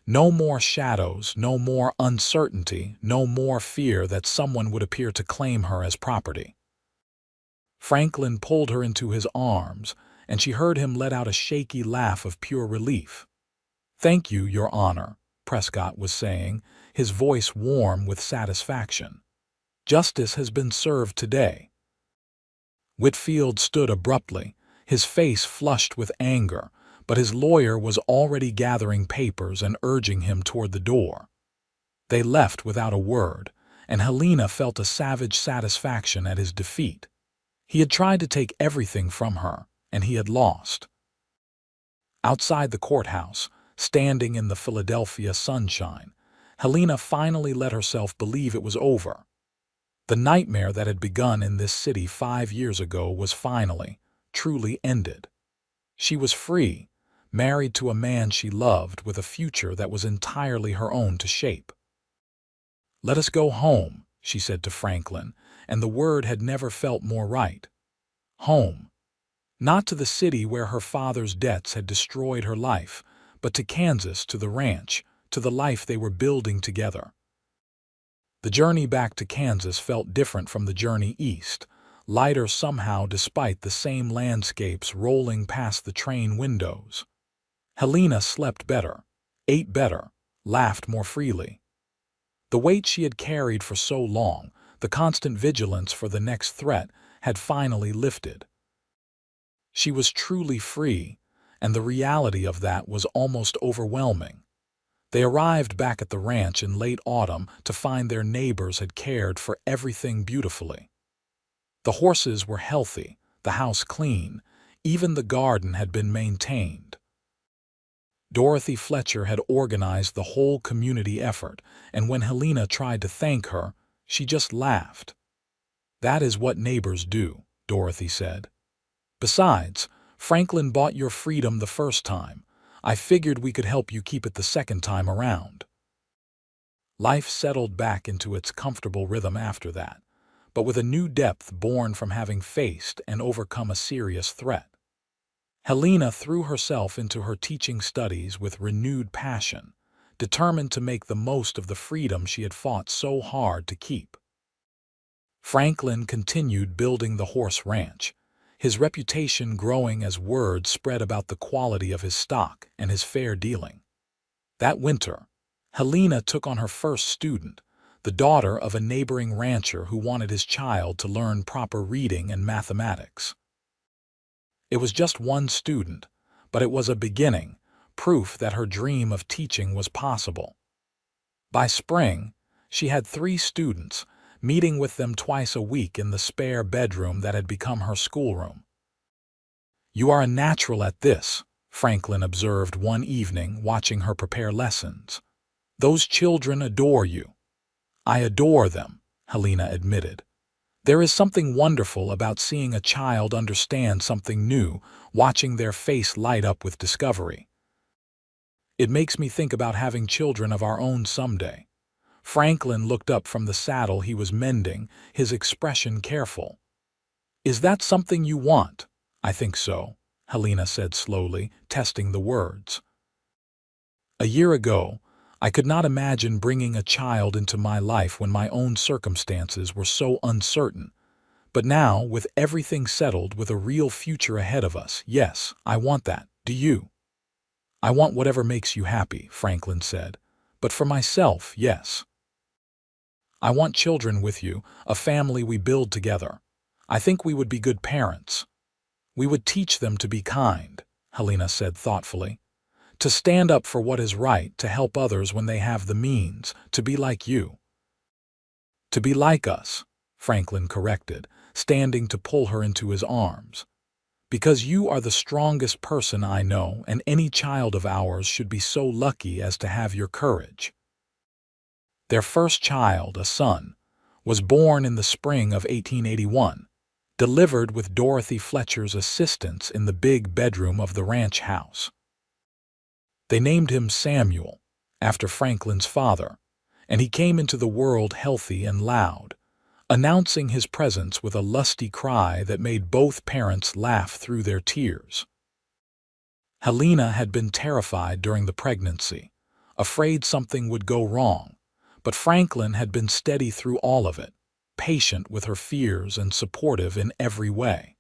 No more shadows, no more uncertainty, no more fear that someone would appear to claim her as property. Franklin pulled her into his arms, and she heard him let out a shaky laugh of pure relief. "Thank you, Your Honor," Prescott was saying, his voice warm with satisfaction. "Justice has been served today." Whitfield stood abruptly, his face flushed with anger, but his lawyer was already gathering papers and urging him toward the door. They left without a word, and Helena felt a savage satisfaction at his defeat. He had tried to take everything from her, and he had lost. Outside the courthouse, standing in the Philadelphia sunshine, Helena finally let herself believe it was over. The nightmare that had begun in this city 5 years ago was finally, truly ended. She was free, married to a man she loved with a future that was entirely her own to shape. "Let us go home," she said to Franklin, and the word had never felt more right. Home. Not to the city where her father's debts had destroyed her life, but to Kansas, to the ranch, to the life they were building together. The journey back to Kansas felt different from the journey east, lighter somehow despite the same landscapes rolling past the train windows. Helena slept better, ate better, laughed more freely. The weight she had carried for so long, the constant vigilance for the next threat, had finally lifted. She was truly free, and the reality of that was almost overwhelming. They arrived back at the ranch in late autumn to find their neighbors had cared for everything beautifully. The horses were healthy, the house clean, even the garden had been maintained. Dorothy Fletcher had organized the whole community effort, and when Helena tried to thank her, she just laughed. "That is what neighbors do," Dorothy said. "Besides, Franklin bought your freedom the first time. I figured we could help you keep it the second time around." Life settled back into its comfortable rhythm after that, but with a new depth born from having faced and overcome a serious threat. Helena threw herself into her teaching studies with renewed passion, determined to make the most of the freedom she had fought so hard to keep. Franklin continued building the horse ranch, his reputation growing as word spread about the quality of his stock and his fair dealing. That winter, Helena took on her first student, the daughter of a neighboring rancher who wanted his child to learn proper reading and mathematics. It was just one student, but it was a beginning, proof that her dream of teaching was possible. By spring, she had 3 students, meeting with them twice a week in the spare bedroom that had become her schoolroom. "You are a natural at this," Franklin observed one evening watching her prepare lessons. "Those children adore you." "I adore them," Helena admitted. There is something wonderful about seeing a child understand something new, watching their face light up with discovery. It makes me think about having children of our own someday. Franklin looked up from the saddle he was mending, his expression careful. Is that something you want? I think so, Helena said slowly, testing the words. A year ago, I could not imagine bringing a child into my life when my own circumstances were so uncertain. But now, with everything settled, with a real future ahead of us, yes, I want that. Do you? I want whatever makes you happy, Franklin said. But for myself, yes. I want children with you, a family we build together. I think we would be good parents. We would teach them to be kind, Helena said thoughtfully. To stand up for what is right, to help others when they have the means, to be like you. To be like us, Franklin corrected, standing to pull her into his arms. Because you are the strongest person I know, and any child of ours should be so lucky as to have your courage. Their first child, a son, was born in the spring of 1881, delivered with Dorothy Fletcher's assistance in the big bedroom of the ranch house. They named him Samuel, after Franklin's father, and he came into the world healthy and loud, announcing his presence with a lusty cry that made both parents laugh through their tears. Helena had been terrified during the pregnancy, afraid something would go wrong, but Franklin had been steady through all of it, patient with her fears and supportive in every way.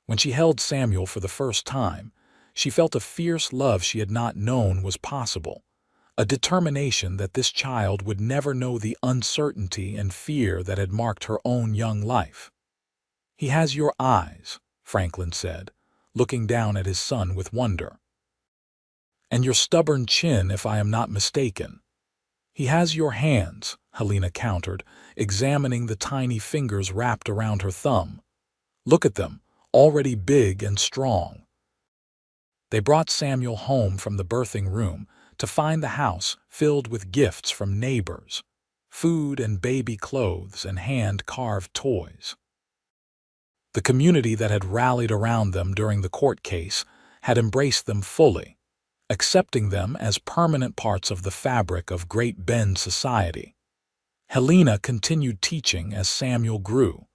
When she held Samuel for the first time, she felt a fierce love she had not known was possible, a determination that this child would never know the uncertainty and fear that had marked her own young life. He has your eyes, Franklin said, looking down at his son with wonder. And your stubborn chin, if I am not mistaken. He has your hands, Helena countered, examining the tiny fingers wrapped around her thumb. Look at them, already big and strong. They brought Samuel home from the birthing room to find the house filled with gifts from neighbors, food and baby clothes and hand-carved toys. The community that had rallied around them during the court case had embraced them fully, accepting them as permanent parts of the fabric of Great Bend society. Helena continued teaching as Samuel grew,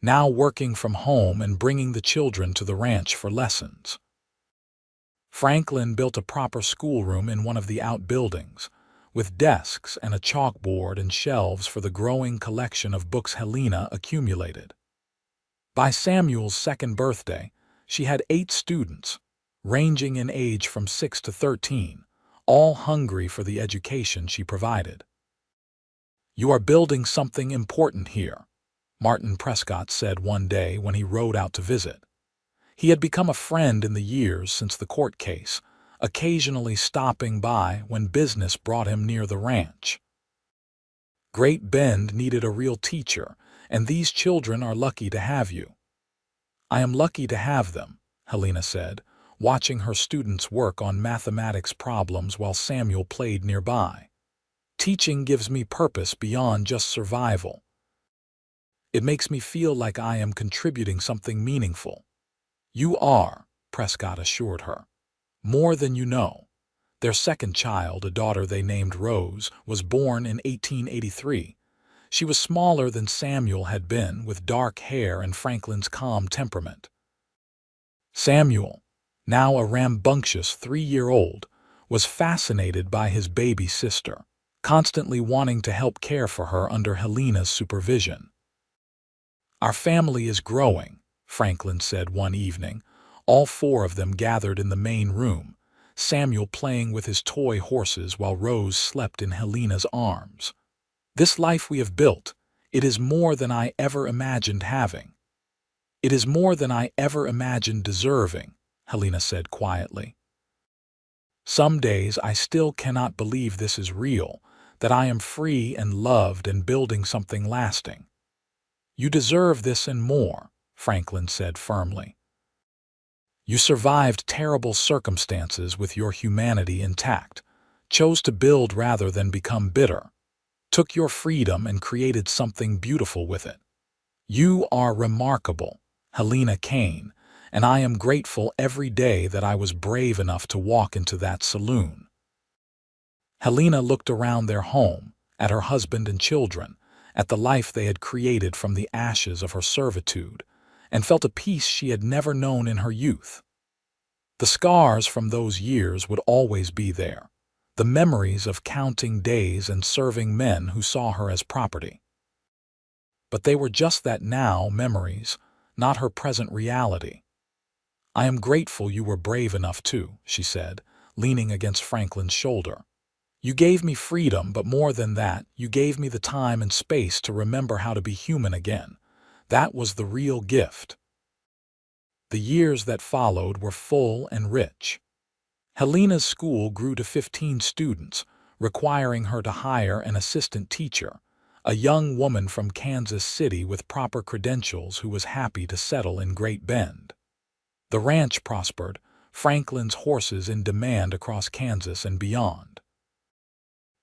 now working from home and bringing the children to the ranch for lessons. Franklin built a proper schoolroom in one of the outbuildings, with desks and a chalkboard and shelves for the growing collection of books Helena accumulated. By Samuel's second birthday, she had 8 students, ranging in age from 6 to 13, all hungry for the education she provided. You are building something important here, Martin Prescott said one day when he rode out to visit. He had become a friend in the years since the court case, occasionally stopping by when business brought him near the ranch. Great Bend needed a real teacher, and these children are lucky to have you. I am lucky to have them, Helena said, watching her students work on mathematics problems while Samuel played nearby. Teaching gives me purpose beyond just survival. It makes me feel like I am contributing something meaningful. You are, Prescott assured her. More than you know. Their second child, a daughter they named Rose, was born in 1883. She was smaller than Samuel had been, with dark hair and Franklin's calm temperament. Samuel, now a rambunctious 3-year-old, was fascinated by his baby sister, constantly wanting to help care for her under Helena's supervision. Our family is growing, Franklin said one evening, all 4 of them gathered in the main room, Samuel playing with his toy horses while Rose slept in Helena's arms. This life we have built, it is more than I ever imagined having. It is more than I ever imagined deserving, Helena said quietly. Some days I still cannot believe this is real, that I am free and loved and building something lasting. You deserve this and more, Franklin said firmly. You survived terrible circumstances with your humanity intact, chose to build rather than become bitter, took your freedom and created something beautiful with it. "You are remarkable, Helena Kane, and I am grateful every day that I was brave enough to walk into that saloon." Helena looked around their home, at her husband and children, at the life they had created from the ashes of her servitude, and felt a peace she had never known in her youth. The scars from those years would always be there, the memories of counting days and serving men who saw her as property. But they were just that now memories, not her present reality. "I am grateful you were brave enough too," she said, leaning against Franklin's shoulder. "You gave me freedom, but more than that, you gave me the time and space to remember how to be human again. That was the real gift." The years that followed were full and rich. Helena's school grew to 15 students, requiring her to hire an assistant teacher, a young woman from Kansas City with proper credentials who was happy to settle in Great Bend. The ranch prospered, Franklin's horses in demand across Kansas and beyond.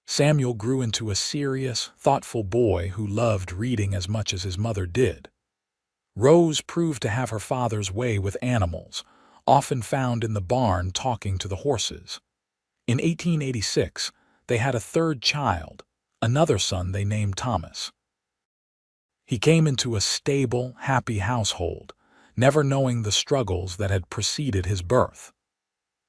Samuel grew into a serious, thoughtful boy who loved reading as much as his mother did. Rose proved to have her father's way with animals, often found in the barn talking to the horses. In 1886, they had a third child, another son they named Thomas. He came into a stable, happy household, never knowing the struggles that had preceded his birth.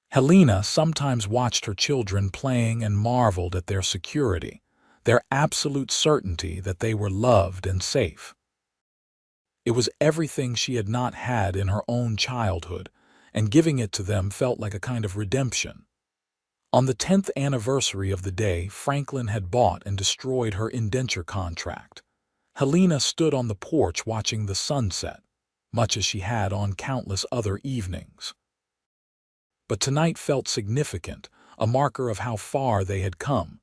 Helena sometimes watched her children playing and marveled at their security, their absolute certainty that they were loved and safe. It was everything she had not had in her own childhood, and giving it to them felt like a kind of redemption. On the 10th anniversary of the day Franklin had bought and destroyed her indenture contract, Helena stood on the porch watching the sunset, much as she had on countless other evenings. But tonight felt significant, a marker of how far they had come.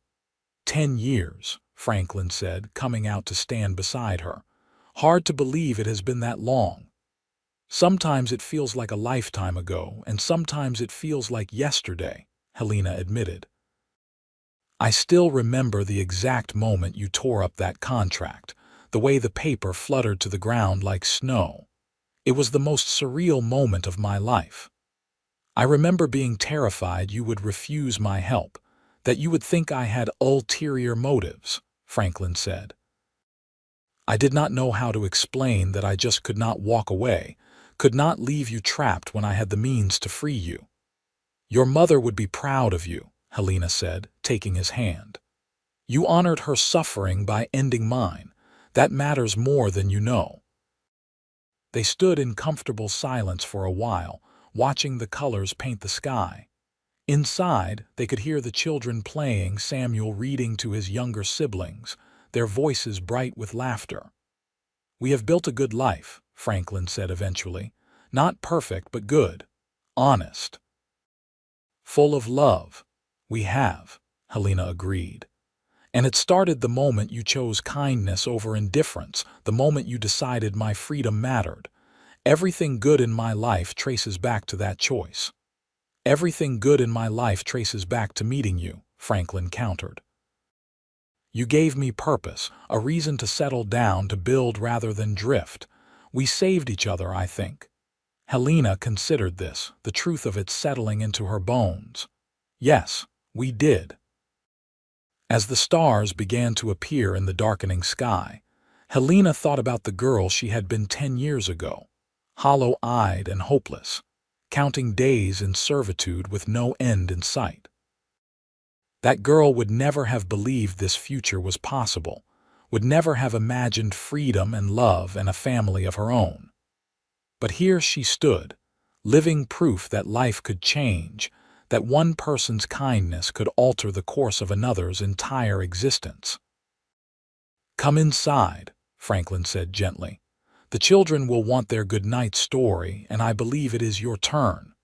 10 years, Franklin said, coming out to stand beside her. "Hard to believe it has been that long. Sometimes it feels like a lifetime ago, and sometimes it feels like yesterday," Helena admitted. "I still remember the exact moment you tore up that contract, the way the paper fluttered to the ground like snow. It was the most surreal moment of my life. I remember being terrified you would refuse my help, that you would think I had ulterior motives," Franklin said. "I did not know how to explain that I just could not walk away, could not leave you trapped when I had the means to free you." "Your mother would be proud of you," Helena said, taking his hand. "You honored her suffering by ending mine. That matters more than you know." They stood in comfortable silence for a while, watching the colors paint the sky. Inside, they could hear the children playing, Samuel reading to his younger siblings, their voices bright with laughter. "We have built a good life," Franklin said eventually. "Not perfect, but good. Honest. Full of love." "We have," Helena agreed. "And it started the moment you chose kindness over indifference, the moment you decided my freedom mattered. Everything good in my life traces back to that choice." "Everything good in my life traces back to meeting you," Franklin countered. "You gave me purpose, a reason to settle down, to build rather than drift. We saved each other, I think." Helena considered this, the truth of it settling into her bones. "Yes, we did." As the stars began to appear in the darkening sky, Helena thought about the girl she had been 10 years ago, hollow-eyed and hopeless, counting days in servitude with no end in sight. That girl would never have believed this future was possible, would never have imagined freedom and love and a family of her own. But here she stood, living proof that life could change, that one person's kindness could alter the course of another's entire existence. "Come inside," Franklin said gently. "The children will want their good-night story, and I believe it is your turn."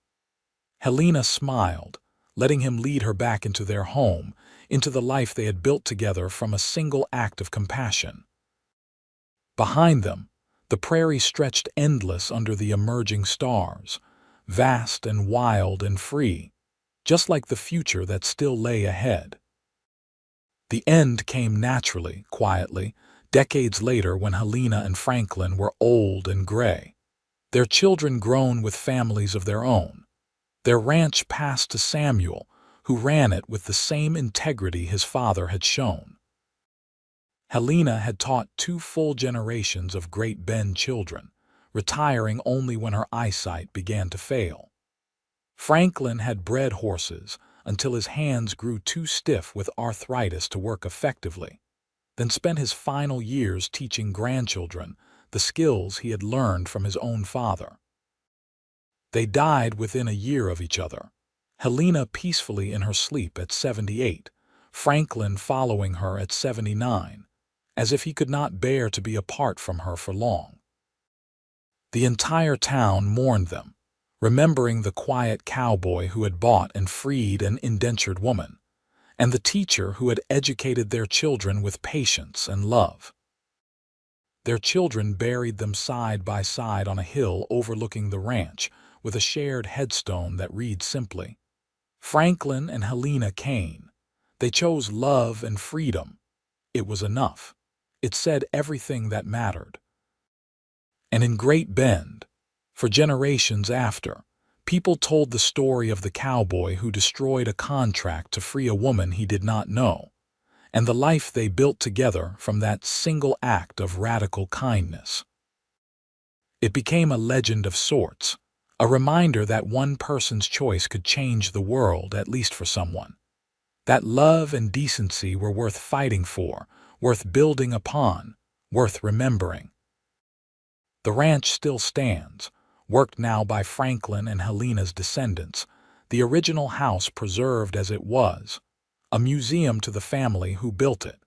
Helena smiled, letting him lead her back into their home, into the life they had built together from a single act of compassion. Behind them, the prairie stretched endless under the emerging stars, vast and wild and free, just like the future that still lay ahead. The end came naturally, quietly, decades later when Helena and Franklin were old and gray, their children grown with families of their own. Their ranch passed to Samuel, who ran it with the same integrity his father had shown. Helena had taught 2 full generations of Great Bend children, retiring only when her eyesight began to fail. Franklin had bred horses until his hands grew too stiff with arthritis to work effectively, then spent his final years teaching grandchildren the skills he had learned from his own father. They died within a year of each other, Helena peacefully in her sleep at 78, Franklin following her at 79, as if he could not bear to be apart from her for long. The entire town mourned them, remembering the quiet cowboy who had bought and freed an indentured woman, and the teacher who had educated their children with patience and love. Their children buried them side by side on a hill overlooking the ranch, with a shared headstone that reads simply, Franklin and Helena Kane. They chose love and freedom. It was enough. It said everything that mattered. And in Great Bend, for generations after, people told the story of the cowboy who destroyed a contract to free a woman he did not know, and the life they built together from that single act of radical kindness. It became a legend of sorts, a reminder that one person's choice could change the world, at least for someone. That love and decency were worth fighting for, worth building upon, worth remembering. The ranch still stands, worked now by Franklin and Helena's descendants, the original house preserved as it was, a museum to the family who built it.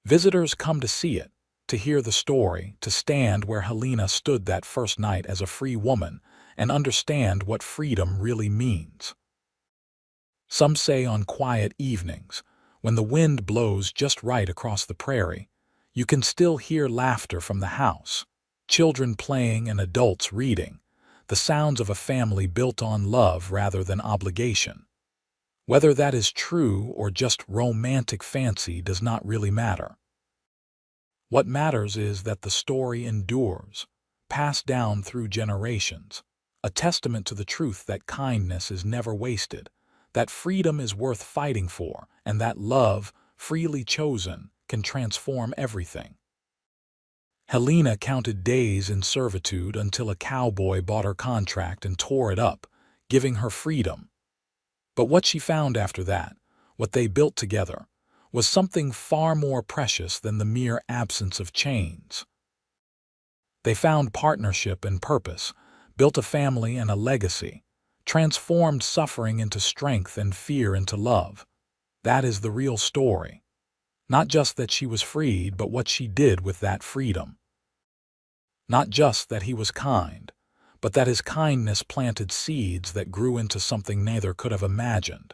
Visitors come to see it, to hear the story, to stand where Helena stood that first night as a free woman, and understand what freedom really means. Some say on quiet evenings, when the wind blows just right across the prairie, you can still hear laughter from the house, children playing and adults reading, the sounds of a family built on love rather than obligation. Whether that is true or just romantic fancy does not really matter. What matters is that the story endures, passed down through generations, a testament to the truth that kindness is never wasted, that freedom is worth fighting for, and that love, freely chosen, can transform everything. Helena counted days in servitude until a cowboy bought her contract and tore it up, giving her freedom. But what she found after that, what they built together, was something far more precious than the mere absence of chains. They found partnership and purpose, built a family and a legacy, transformed suffering into strength and fear into love. That is the real story. Not just that she was freed, but what she did with that freedom. Not just that he was kind, but that his kindness planted seeds that grew into something neither could have imagined.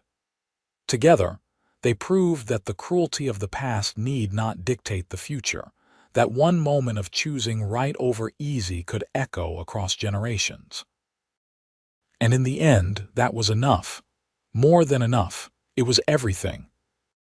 Together, they proved that the cruelty of the past need not dictate the future, that one moment of choosing right over easy could echo across generations. And in the end, that was enough. More than enough. It was everything.